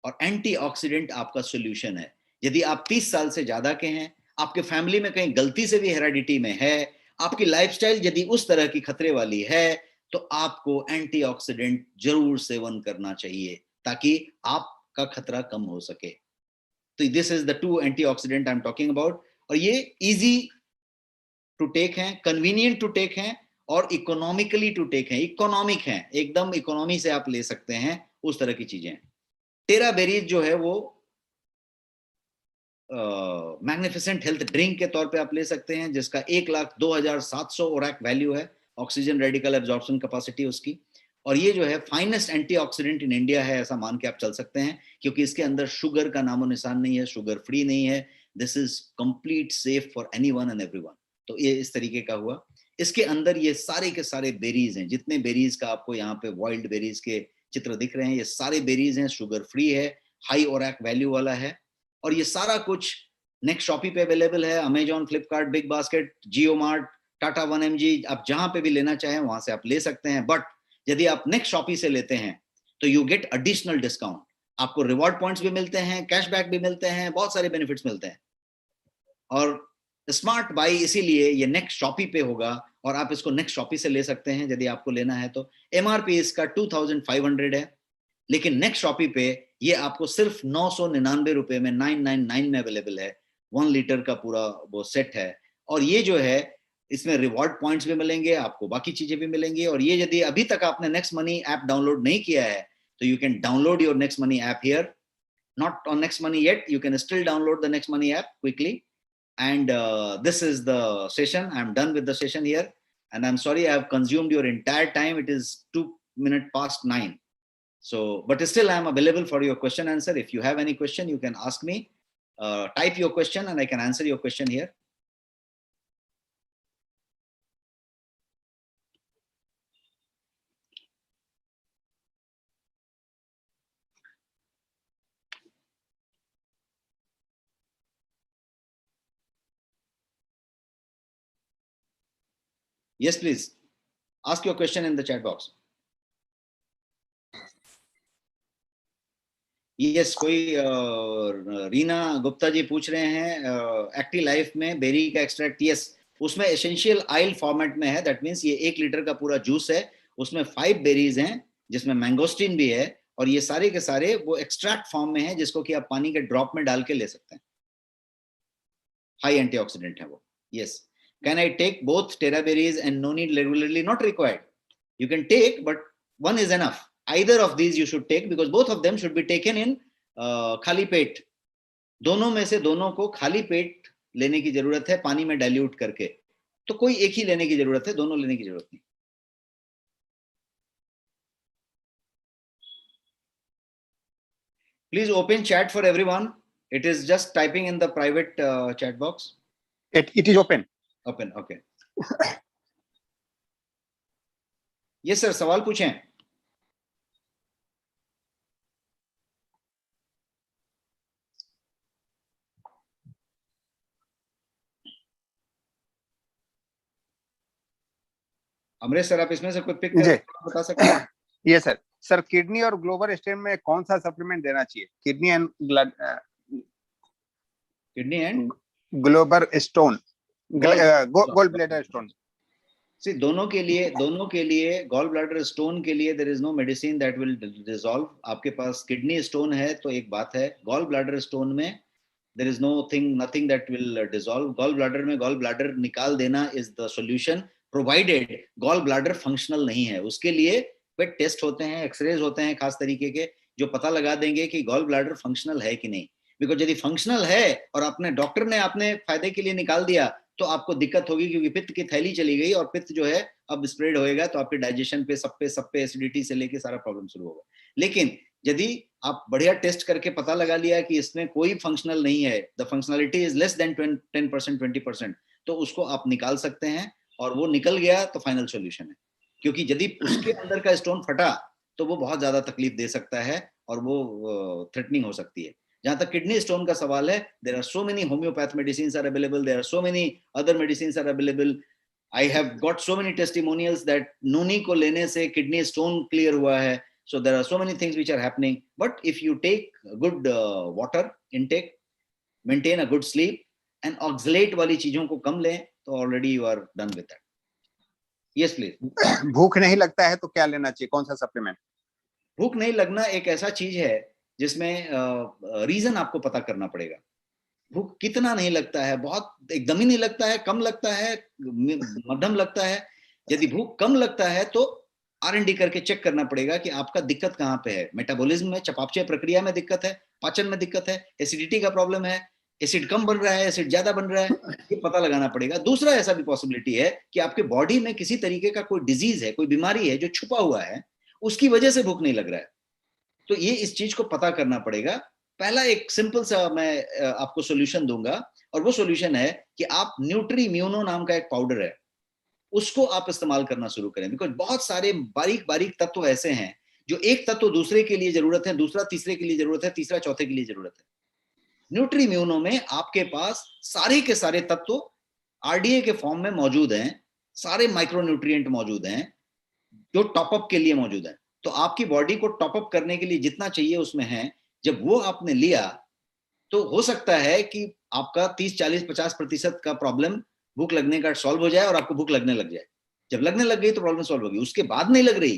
और एंटीऑक्सीडेंट आपका सॉल्यूशन है। यदि आप 30 साल से ज्यादा के हैं, आपके फैमिली में कहीं गलती से भी हेरिडिटी में है, आपकी लाइफस्टाइल यदि उस तरह की खतरे वाली है, तो आपको एंटीऑक्सीडेंट जरूर सेवन करना चाहिए, ताकि आपका खतरा कम हो सके। तो this is the two antioxidant I am talking about, और ये इजी टू टेक हैं, कन्वीनियंट टू टेक हैं, और इकोनॉमिकली टू टेक हैं, इकोनॉमिक हैं, एकदम इकोनॉमी से आप ले सकते हैं, उस तरह की चीजें। टेरा बेरीज जो है वो मैग्निफिसेंट हेल्थ ड्रिंक के तौर पे आप ले सकते हैं, जिसका 1,02,700 ओरैक वैल्यू है, ऑक्सीजन रेडिकल एब्जॉर्प्शन कैपेसिटी उसकी। और ये जो है फाइनेस्ट एंटीऑक्सीडेंट इन इंडिया है, ऐसा मान के आप चल सकते हैं, क्योंकि इसके अंदर शुगर का नामो निशान नहीं है, शुगर फ्री नहीं है। This is complete safe for anyone and everyone. तो ये इस तरीके का हुआ। इसके अंदर ये सारे के सारे बेरीज हैं, जितने बेरीज का आपको यहाँ पे वाइल्ड बेरीज के चित्र दिख रहे हैं, ये सारे बेरीज हैं, शुगर फ्री है, हाई ओरैक वैल्यू वाला है। और ये सारा कुछ नेक्स्ट शॉपी पे अवेलेबल है, अमेजॉन, फ्लिपकार्ट, बिग बास्केट, जियो मार्ट, टाटा 1mg, आप जहां पे भी लेना चाहें वहां से आप ले सकते हैं। बट यदि आप नेक्स्ट शॉपी से लेते हैं तो यू गेट एडिशनल डिस्काउंट, आपको रिवॉर्ड पॉइंट्स भी मिलते हैं, कैशबैक भी मिलते हैं, बहुत सारे बेनिफिट्स मिलते हैं। और स्मार्ट बाई इसीलिए ये नेक्स्ट शॉपी पे होगा, और आप इसको नेक्स्ट शॉपी से ले सकते हैं यदि आपको लेना है तो। एमआरपी इसका 2500 है, लेकिन नेक्स्ट शॉपी पे ये आपको सिर्फ 999 रुपए में, 999 में अवेलेबल है। 1 लीटर का पूरा वो सेट है। और ये जो है, इसमें रिवॉर्ड पॉइंट्स भी मिलेंगे आपको, बाकी चीजें भी मिलेंगी। और ये यदि अभी तक आपने नेक्स्ट मनी ऐप डाउनलोड नहीं किया है, तो you can download your next money app here. Not on Next Money yet, you can still download the Next Money app quickly. And this is the session. I'm done with the session here, and I'm sorry I have consumed your entire time. It is minute past 9. So, but still I am available for your question answer. If you have any question, you can ask me. Type your question and I can answer your question here. Yes, please. Ask your question in the chat box. Yes, कोई रीना गुप्ता जी पूछ रहे हैं एक्टिव लाइफ में बेरी का एक्सट्रैक्ट, यस, उसमें एसेंशियल ऑयल फॉर्मेट में है। दैट मींस ये 1 लीटर का पूरा जूस है, उसमें 5 बेरीज हैं जिसमें मैंगोस्टीन भी है, और ये सारे के सारे वो एक्सट्रैक्ट फॉर्म में है जिसको कि आप पानी के ड्रॉप में डाल के ले सकते हैं। हाई एंटीऑक्सीडेंट है वो। Yes, can I take both terra berries and no need regularly? Not required, you can take, but one is enough. Either of these you should take because both of them should be taken in खाली पेट। दोनों में से दोनों को खाली पेट लेने की जरूरत है, पानी में डाइल्यूट करके। तो कोई एक ही लेने की जरूरत है, दोनों लेने की जरूरत नहीं। Please open chat for everyone. It is just typing in the private chat box. It is open. Open, okay. Yes sir, सवाल पूछें। अमरेश सर, आप इसमें से कोई पिक करके बता सकते हैं? ये सर किडनी और ग्लोबल स्टोन में कौन सा सप्लीमेंट देना चाहिए? Kidney and global stone, gall bladder stone. See, दोनों के लिए गॉल ब्लैडर स्टोन के लिए there is no medicine that will dissolve. आपके पास किडनी स्टोन है तो एक बात है, गॉल ब्लैडर स्टोन में there is nothing that will dissolve. Gall bladder में गॉल ब्लैडर निकाल देना is the solution, provided gall bladder functional नहीं है। उसके लिए पेट टेस्ट होते हैं, एक्सरेज होते हैं खास तरीके के, जो पता लगा देंगे कि गॉल ब्लैडर फंक्शनल है कि नहीं। बिकॉज यदि फंक्शनल है और आपने डॉक्टर ने आपने फायदे के लिए निकाल दिया तो आपको दिक्कत होगी, क्योंकि पित्त की थैली चली गई और पित्त जो है अब स्प्रेड होएगा तो आपके डाइजेशन पे सब पे एसिडिटी से लेके सारा प्रॉब्लम शुरू होगा। लेकिन यदि आप बढ़िया टेस्ट करके पता लगा लिया कि इसमें कोई फंक्शनल नहीं है, the functionality is less than 10%, 20%, तो उसको आप निकाल सकते हैं, और वो निकल गया तो फाइनल सॉल्यूशन है। क्योंकि यदि उसके अंदर का स्टोन फटा तो वो बहुत ज्यादा तकलीफ दे सकता है और वो थ्रेटनिंग हो सकती है। जहां तक किडनी स्टोन का सवाल है, there are so many homeopath medicines are available, there are so many other medicines are available. I have got so many testimonials that noni को लेने से किडनी स्टोन क्लियर हुआ है। So there are so many things which are happening, but if you take good water intake, maintain a good sleep and oxalate वाली चीजों को कम लें तो already you are done with that. Yes please. भूख नहीं लगता है तो क्या लेना चाहिए, कौन सा सप्लीमेंट? भूख नहीं लगना एक ऐसा चीज है जिसमें रीजन आपको पता करना पड़ेगा। भूख कितना नहीं लगता है, बहुत एकदम ही नहीं लगता है, कम लगता है, मध्यम लगता है। यदि भूख कम लगता है तो R&D करके चेक करना पड़ेगा कि आपका दिक्कत कहाँ पे है। मेटाबॉलिज्म में, चयापचय प्रक्रिया में दिक्कत है, पाचन में दिक्कत है, एसिडिटी का प्रॉब्लम है, एसिड कम बन रहा है, एसिड ज्यादा बन रहा है, ये पता लगाना पड़ेगा। दूसरा ऐसा भी पॉसिबिलिटी है कि आपके बॉडी में किसी तरीके का कोई डिजीज है, कोई बीमारी है जो छुपा हुआ है, उसकी वजह से भूख नहीं लग रहा है। तो ये इस चीज को पता करना पड़ेगा। पहला एक सिंपल सा मैं आपको सोल्यूशन दूंगा, और वो सोल्यूशन है कि आप न्यूट्रीम्यूनो नाम का एक पाउडर है, उसको आप इस्तेमाल करना शुरू करें। बिकॉज बहुत सारे बारीक बारीक तत्व ऐसे हैं जो एक तत्व दूसरे के लिए जरूरत है, दूसरा तीसरे के लिए जरूरत है, तीसरा चौथे के लिए जरूरत है। न्यूट्रीम्यूनो में आपके पास सारे के सारे तत्व आरडीए के फॉर्म में मौजूद हैं, सारे माइक्रोन्यूट्रिएंट मौजूद हैं जो टॉपअप के लिए मौजूद है। तो आपकी बॉडी को टॉपअप करने के लिए जितना चाहिए उसमें है। जब वो आपने लिया तो हो सकता है कि आपका 30, 40, 50% का प्रॉब्लम भूख लगने का सॉल्व हो जाए और आपको भूख लगने लग जाए। जब लगने लग गई तो प्रॉब्लम सॉल्व होगी। उसके बाद नहीं लग रही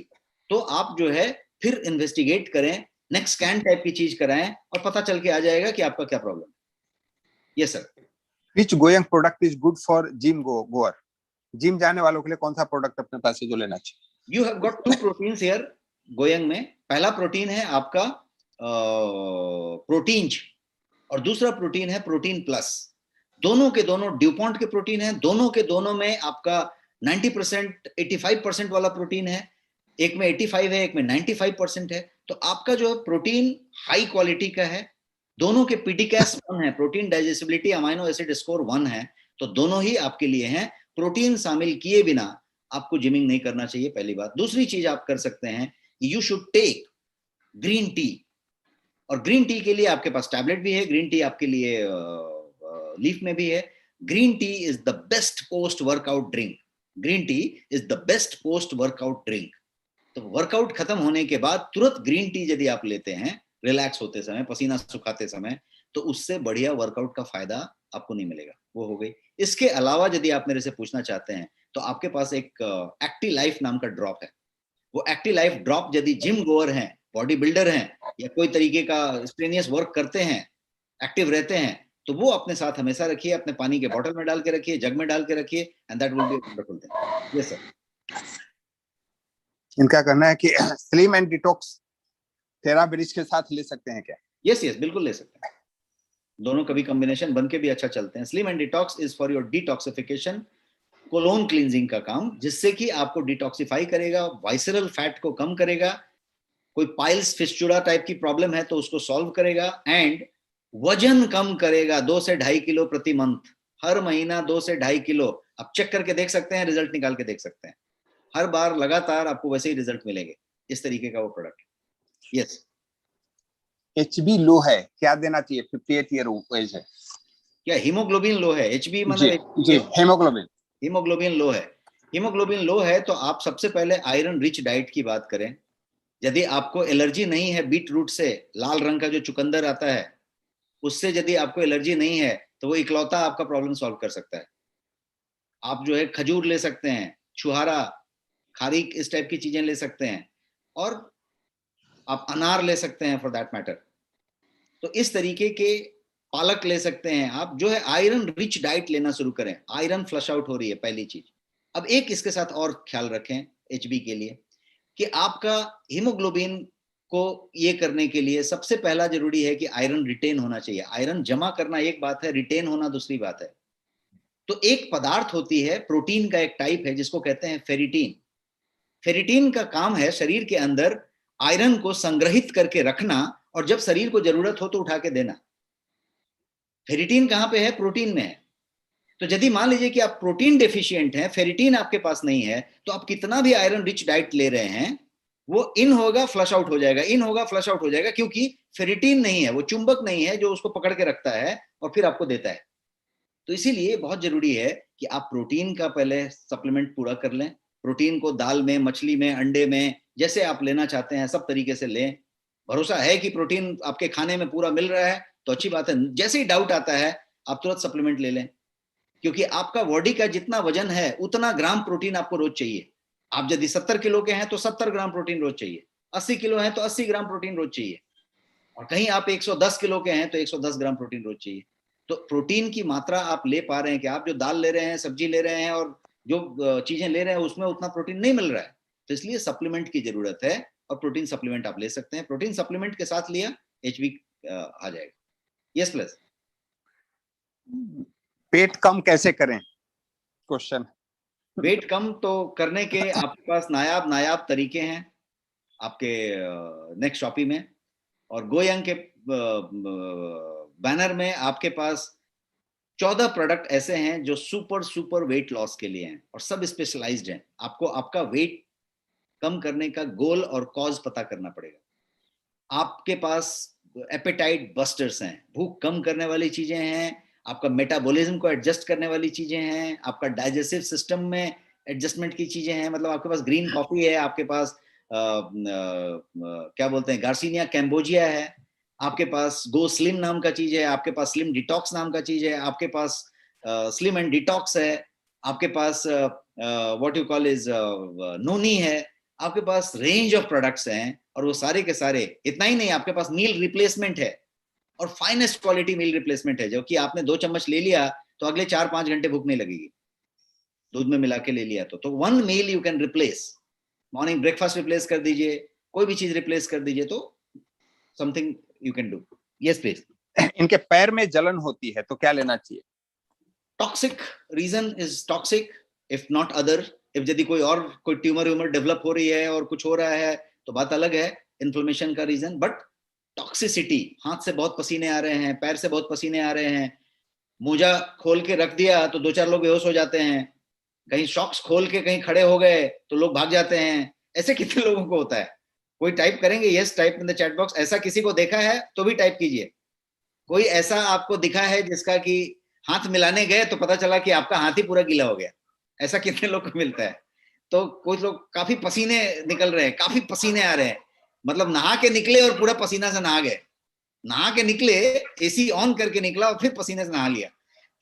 तो आप जो है फिर इन्वेस्टिगेट करें, नेक्स्ट स्कैन टाइप की चीज कराएं और पता चल के आ जाएगा कि आपका क्या प्रॉब्लम है। Yes sir. Which गोयंग product is good for gym goer? Gym जाने वालों के लिए कौन सा प्रोडक्ट अपने पास से जो लेना चाहिए? You have got 2 proteins here गोयंग में। पहला प्रोटीन है आपका प्रोटीन्ज और दूसरा प्रोटीन है प्रोटीन प्लस। दोनों के दोनों ड्यूपॉन्ट के प्रोटीन है, दोनों के दोनों में आपका 90%, 85% वाला प्रोटीन है। एक में 85 है, एक में 95% है, तो आपका जो है प्रोटीन हाई क्वालिटी का है, दोनों के पीडीकैस 1 है, protein digestibility amino acid score 1 है, तो दोनों ही आपके लिए हैं। प्रोटीन शामिल किए बिना आपको जिमिंग नहीं करना चाहिए, पहली बात। दूसरी चीज आप कर सकते हैं, you should take green tea, और ग्रीन टी के लिए आपके पास टैबलेट भी है, ग्रीन टी आपके लिए लीफ में भी है। Green tea is the best post workout drink, green tea is the best post workout drink. तो वर्कआउट खत्म होने के बाद तुरंत ग्रीन टी यदि आप लेते हैं रिलैक्स होते समय, पसीना सुखाते समय, तो उससे बढ़िया वर्कआउट का फायदा आपको नहीं मिलेगा। वो हो गई। इसके अलावा यदि आप मेरे से पूछना चाहते हैं तो आपके पास एक एक्टिव लाइफ नाम का ड्रॉप है। वो एक्टिव लाइफ ड्रॉप यदि जिम गोअर हैं, बॉडी बिल्डर हैं, या कोई तरीके का स्ट्रेनियस वर्क करते हैं, एक्टिव रहते हैं, तो वो अपने साथ हमेशा रखिए, अपने पानी के बोतल में डाल के रखिए, जग में डाल के रखिए, and that will be a wonderful thing. Yes sir. इनका कहना है कि slim and detox terra bridge के साथ ले सकते हैं क्या? यस यस, बिल्कुल ले सकते हैं। दोनों कभी कॉम्बिनेशन बन के भी अच्छा चलते हैं। Slim and detox is for your detoxification, colon cleansing का काम, जिससे कि आपको डिटॉक्सिफाई करेगा, वाइसरल फैट को कम करेगा, कोई पाइल्स फिस्चुला टाइप की प्रॉब्लम है तो उसको सॉल्व करेगा, एंड वजन कम करेगा 2 से 2.5 किलो प्रति मंथ, हर महीना 2 से 2.5 किलो। आप चेक करके देख सकते हैं, रिजल्ट निकाल के देख सकते हैं, हर बार लगातार आपको वैसे ही रिजल्ट मिलेंगे। इस तरीके का वो प्रोडक्ट। यस। HB लो है, क्या देना चाहिए? 58 ईयर एज है। क्या हीमोग्लोबिन लो है? एचबी जी मतलब जी, हेमोग्लोबिन। हीमोग्लोबिन लो है। हीमोग्लोबिन लो है तो आप सबसे पहले आयरन रिच डाइट की बात करें। यदि आपको एलर्जी नहीं है बीट रूट से, लाल रंग का जो चुकंदर आता है उससे यदि आपको एलर्जी नहीं है, तो वो इकलौता आपका प्रॉब्लम सॉल्व कर सकता है। आप जो है खजूर ले सकते हैं, छुहारा, खारीक, इस टाइप की चीजें ले सकते हैं, और आप अनार ले सकते हैं फॉर दैट मैटर। तो इस तरीके के पालक ले सकते हैं आप, जो है आयरन रिच डाइट लेना शुरू करें। आयरन फ्लश आउट हो रही है, पहली चीज। अब एक इसके साथ और ख्याल रखें एचबी के लिए, कि आपका हीमोग्लोबिन को ये करने के लिए सबसे पहला जरूरी है कि आयरन रिटेन होना चाहिए। आयरन जमा करना एक बात है, रिटेन होना दूसरी बात है। तो एक पदार्थ होती है, प्रोटीन का एक टाइप है जिसको कहते हैं फेरिटीन। फेरिटीन का काम है शरीर के अंदर आयरन को संग्रहित करके रखना, और जब शरीर को जरूरत हो तो उठा के देना। फेरिटीन कहां पे है? प्रोटीन में है। तो यदि मान लीजिए कि आप प्रोटीन डेफिशिएंट हैं, फेरिटीन आपके पास नहीं है, तो आप कितना भी आयरन रिच डाइट ले रहे हैं, वो इन होगा फ्लश आउट हो जाएगा, इन होगा फ्लश आउट हो जाएगा, क्योंकि फेरिटीन नहीं है, वो चुंबक नहीं है जो उसको पकड़ के रखता है और फिर आपको देता है। तो इसीलिए बहुत जरूरी है कि आप प्रोटीन का पहले सप्लीमेंट पूरा कर लें। प्रोटीन को दाल में, मछली में, अंडे में, जैसे आप लेना चाहते हैं सब तरीके से लें। भरोसा है कि प्रोटीन आपके खाने में पूरा मिल रहा है तो अच्छी बात है। जैसे ही डाउट आता है आप तुरंत सप्लीमेंट ले लें, क्योंकि आपका बॉडी का जितना वजन है उतना ग्राम प्रोटीन आपको रोज चाहिए। आप यदि 70 किलो के हैं तो 70 ग्राम प्रोटीन रोज चाहिए, 80 किलो हैं तो 80 ग्राम प्रोटीन रोज चाहिए, और कहीं आप 110 किलो के हैं तो 110 ग्राम प्रोटीन रोज चाहिए। तो प्रोटीन की मात्रा आप ले पा रहे हैं कि आप जो दाल ले रहे हैं, सब्जी ले रहे हैं, और जो चीजें ले रहे हैं उसमें उतना प्रोटीन नहीं मिल रहा है, तो इसलिए सप्लीमेंट की जरूरत है, और प्रोटीन सप्लीमेंट आप ले सकते हैं। प्रोटीन सप्लीमेंट के साथ लिया एचबी आ जाएगा। Yes plus. पेट कम कैसे करें? क्वेश्चन। वेट कम तो करने के आपके पास नायाब नायाब तरीके हैं आपके नेक्स्ट शॉपी में, और गोयंग के बैनर में आपके पास 14 प्रोडक्ट ऐसे हैं जो सुपर सुपर वेट लॉस के लिए हैं, और सब स्पेशलाइज्ड हैं। आपको आपका वेट कम करने का गोल और कॉज पता करना पड़ेगा। आपके पास एपेटाइट बस्टर्स हैं, भूख कम करने वाली चीजें हैं, आपका मेटाबॉलिज्म को एडजस्ट करने वाली चीजें हैं, आपका डाइजेस्टिव सिस्टम में एडजस्टमेंट की चीजें हैं। मतलब आपके पास ग्रीन कॉफी है, आपके पास क्या बोलते हैं, गार्सिनिया कैम्बोजिया है, आपके पास गो स्लिम नाम का चीज है, आपके पास स्लिम डिटॉक्स नाम का चीज है, आपके पास स्लिम एंड डिटॉक्स है, आपके पास व्हाट यू कॉल इज नोनी है। आपके पास रेंज ऑफ प्रोडक्ट्स हैं, और वो सारे के सारे, इतना ही नहीं, आपके पास मील रिप्लेसमेंट है, और फाइनेस्ट क्वालिटी मील रिप्लेसमेंट है, जो कि आपने 2 चम्मच ले लिया तो अगले 4-5 घंटे भूख नहीं लगेगी, दूध में मिला के ले लिया तो 1 meal you can replace. Morning breakfast replace कर दीजिए, कोई भी चीज रिप्लेस कर दीजिए, तो something you can do. Yes please. इनके पैर में जलन होती है तो क्या लेना चाहिए? Toxic reason is toxic, if not other, if यदि कोई ट्यूमर व्यूमर डेवलप हो रही है और कुछ हो रहा है तो बात अलग है, इन्फ्लेमेशन का रीजन। बट टॉक्सिसिटी, हाथ से बहुत पसीने आ रहे हैं, पैर से बहुत पसीने आ रहे हैं, मोजा खोल के रख दिया तो 2-4 लोग बेहोश हो जाते हैं, कहीं सॉक्स खोल के कहीं खड़े हो गए तो लोग भाग जाते हैं, ऐसे कितने लोगों को होता है? कोई टाइप करेंगे, yes type in the chat box, ऐसा किसी को देखा है तो भी टाइप कीजिए। कोई ऐसा आपको दिखा है जिसका कि हाथ मिलाने गए तो पता चला कि आपका हाथ ही पूरा गीला हो गया? ऐसा कितने लोग को मिलता है? तो कुछ लोग काफी पसीने निकल रहे हैं, काफी पसीने आ रहे हैं, मतलब नहा के निकले और पूरा पसीना से नहा गए, नहा के निकले, एसी ऑन करके निकला और फिर पसीने से नहा लिया।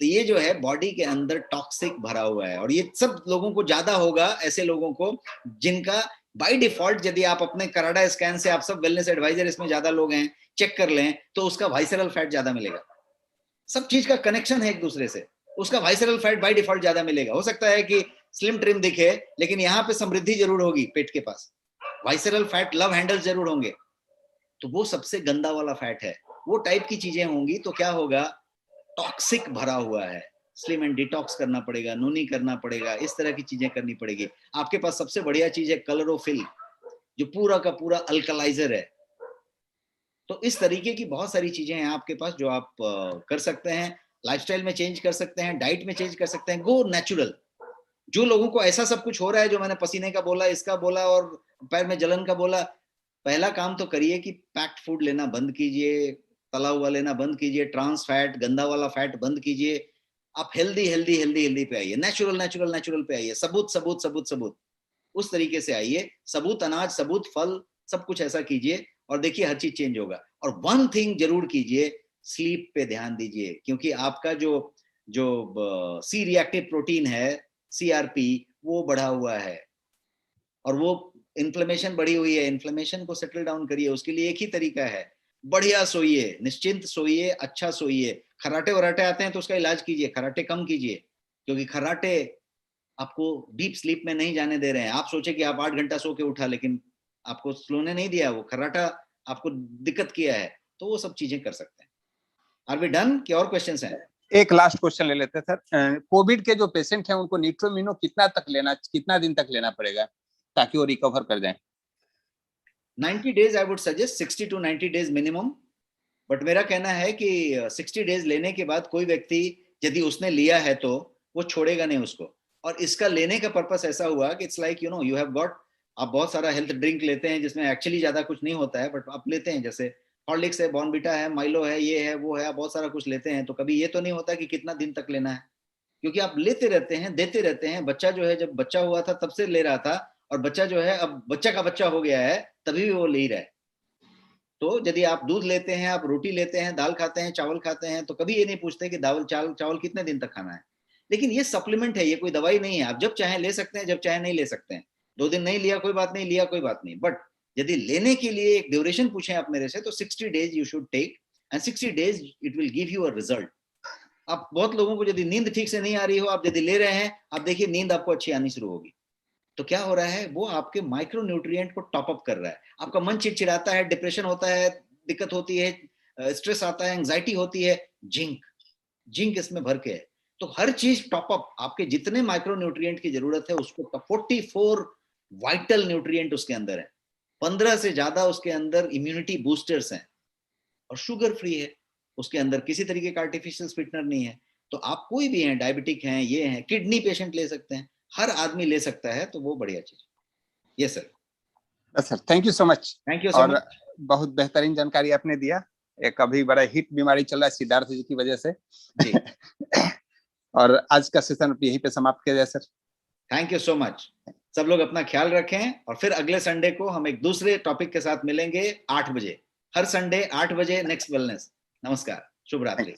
तो ये जो है बॉडी के अंदर टॉक्सिक भरा हुआ है, और ये सब लोगों को ज्यादा होगा, ऐसे लोगों को जिनका बाय डिफॉल्ट, यदि आप अपने कराडा स्कैन से, आप सब वेलनेस एडवाइजर इसमें ज्यादा लोग हैं, चेक कर लें तो उसका वाइसरल फैट ज्यादा मिलेगा। सब चीज का कनेक्शन है एक दूसरे से, उसका वाइसरल फैट बाय डिफॉल्ट ज्यादा मिलेगा। हो सकता है कि स्लिम ट्रिम दिखे लेकिन यहाँ पे समृद्धि जरूर होगी पेट के पास, वाइसरल फैट, लव हैंडल्स जरूर होंगे, तो वो सबसे गंदा वाला फैट है। वो टाइप की चीजें होंगी तो क्या होगा, टॉक्सिक भरा हुआ है, स्लिम एंड डिटॉक्स करना पड़ेगा, नूनी करना पड़ेगा, इस तरह की चीजें करनी पड़ेगी। आपके पास सबसे बढ़िया चीज है क्लोरोफिल, जो पूरा का पूरा अल्कलाइजर है। तो इस तरीके की बहुत सारी चीजें हैं आपके पास जो आप कर सकते हैं, लाइफस्टाइल में चेंज कर सकते हैं, डाइट में चेंज कर सकते हैं, गो नेचुरल। जो लोगों को ऐसा सब कुछ हो रहा है, जो मैंने पसीने का बोला, इसका बोला और पैर में जलन का बोला, पहला काम तो करिए कि पैक्ड फूड लेना बंद कीजिए, तला हुआ लेना बंद कीजिए, ट्रांस फैट, गंदा वाला फैट बंद कीजिए। आप हेल्दी हेल्दी हेल्दी हेल्दी पे आइए, नेचुरल नेचुरल नेचुरल पे आइए, सबूत सबूत सबूत सबूत, उस तरीके से आइए, सबूत अनाज, सबूत फल, सब कुछ ऐसा कीजिए और देखिए हर चीज चेंज होगा। और वन थिंग जरूर कीजिए, स्लीप पे ध्यान दीजिए, क्योंकि आपका जो जो सी रिएक्टिव प्रोटीन है, सीआरपी, वो बढ़ा हुआ है और वो इन्फ्लेमेशन बढ़ी हुई है। इन्फ्लेमेशन को सेटल डाउन करिए, उसके लिए एक ही तरीका है, बढ़िया सोइए, निश्चिंत सोइए, अच्छा सोइए। खराटे वराटे आते हैं तो उसका इलाज कीजिए, खराटे कम कीजिए, क्योंकि खराटे आपको डीप स्लीप में नहीं जाने दे रहे हैं। आप सोचे कि आप 8 घंटा सो के उठा, लेकिन आपको सोने नहीं दिया, वो खर्राटा आपको दिक्कत किया है। तो वो सब चीजें कर सकते हैं। Are we done? क्या और क्वेश्चंस हैं? एक लास्ट क्वेश्चन ले लेते हैं सर। कोविड के जो पेशेंट हैं उनको निट्रोमिनो कितना दिन तक लेना पड़ेगा ताकि वो रिकवर कर जाएं? 90 days I would suggest, 60 to 90 days minimum. But मेरा कहना है कि 60 डेज लेने के बाद कोई व्यक्ति यदि उसने लिया है तो वो छोड़ेगा नहीं उसको। और इसका लेने का पर्पस ऐसा हुआ कि it's like you have got, आप बहुत सारा हेल्थ ड्रिंक लेते हैं जिसमें एक्चुअली ज्यादा कुछ नहीं होता है, बट आप लेते हैं, जैसे हॉर्लिक्स है, बॉर्नविटा है, माइलो है, ये है, वो है, आप बहुत सारा कुछ लेते हैं, तो कभी ये तो नहीं होता कि कितना दिन तक लेना है, क्योंकि आप लेते रहते हैं, देते रहते हैं। बच्चा जो है, जब बच्चा हुआ था तब से ले रहा था, और बच्चा जो है अब बच्चा का बच्चा हो गया है, तभी भी वो ले ही रहा है। तो यदि आप दूध लेते हैं, आप रोटी लेते हैं, दाल खाते हैं, चावल खाते हैं, तो कभी ये नहीं पूछते कि चावल कितने दिन तक खाना है। लेकिन ये सप्लीमेंट है, ये कोई दवाई नहीं है। आप जब चाहे ले सकते हैं, जब चाहे नहीं ले सकते हैं। 2 दिन नहीं लिया कोई बात नहीं, लिया कोई बात नहीं, बट यदि लेने के लिए एक ड्यूरेशन पूछें आप मेरे से, तो 60 days you should take, and 60 days it will give you a result. आप बहुत लोगों को यदि नींद ठीक से नहीं आ रही हो, आप यदि ले रहे हैं, आप देखिए नींद आपको अच्छी आनी शुरू होगी। तो क्या हो रहा है, वो आपके माइक्रो न्यूट्रिएंट को टॉप अप कर रहा है। आपका मन चिड़चिड़ाता है, डिप्रेशन होता है, दिक्कत होती है, स्ट्रेस आता है, एंजाइटी होती है, जिंक जिंक इसमें भर के है। तो हर चीज टॉप अप, आपके जितने माइक्रो न्यूट्रिएंट की जरूरत है उसको, 44 वाइटल न्यूट्रिएंट उसके अंदर है, 15 से ज्यादा उसके अंदर इम्यूनिटी बूस्टर्स हैं, और शुगर फ्री है उसके अंदर, किसी तरीके का आर्टिफिशियल स्वीटनर नहीं है। तो आप कोई भी हैं, डायबिटिक हैं, ये हैं, किडनी पेशेंट ले सकते हैं, हर आदमी ले सकता है, तो वो बढ़िया चीज। Yes sir. Sir thank you so much. Thank you so much. बहुत बेहतरीन जानकारी आपने दिया। एक अभी बड़ा हिट बीमारी चल रहा है सिद्धार्थ जी की वजह से जी। और आज का सेशन यहीं पे समाप्त किया जाए sir. Thank you so much. सब लोग अपना ख्याल रखें, और फिर अगले संडे को हम एक दूसरे टॉपिक के साथ मिलेंगे 8 बजे, हर संडे 8 बजे, नेक्स्ट वेलनेस। नमस्कार, शुभ रात्रि।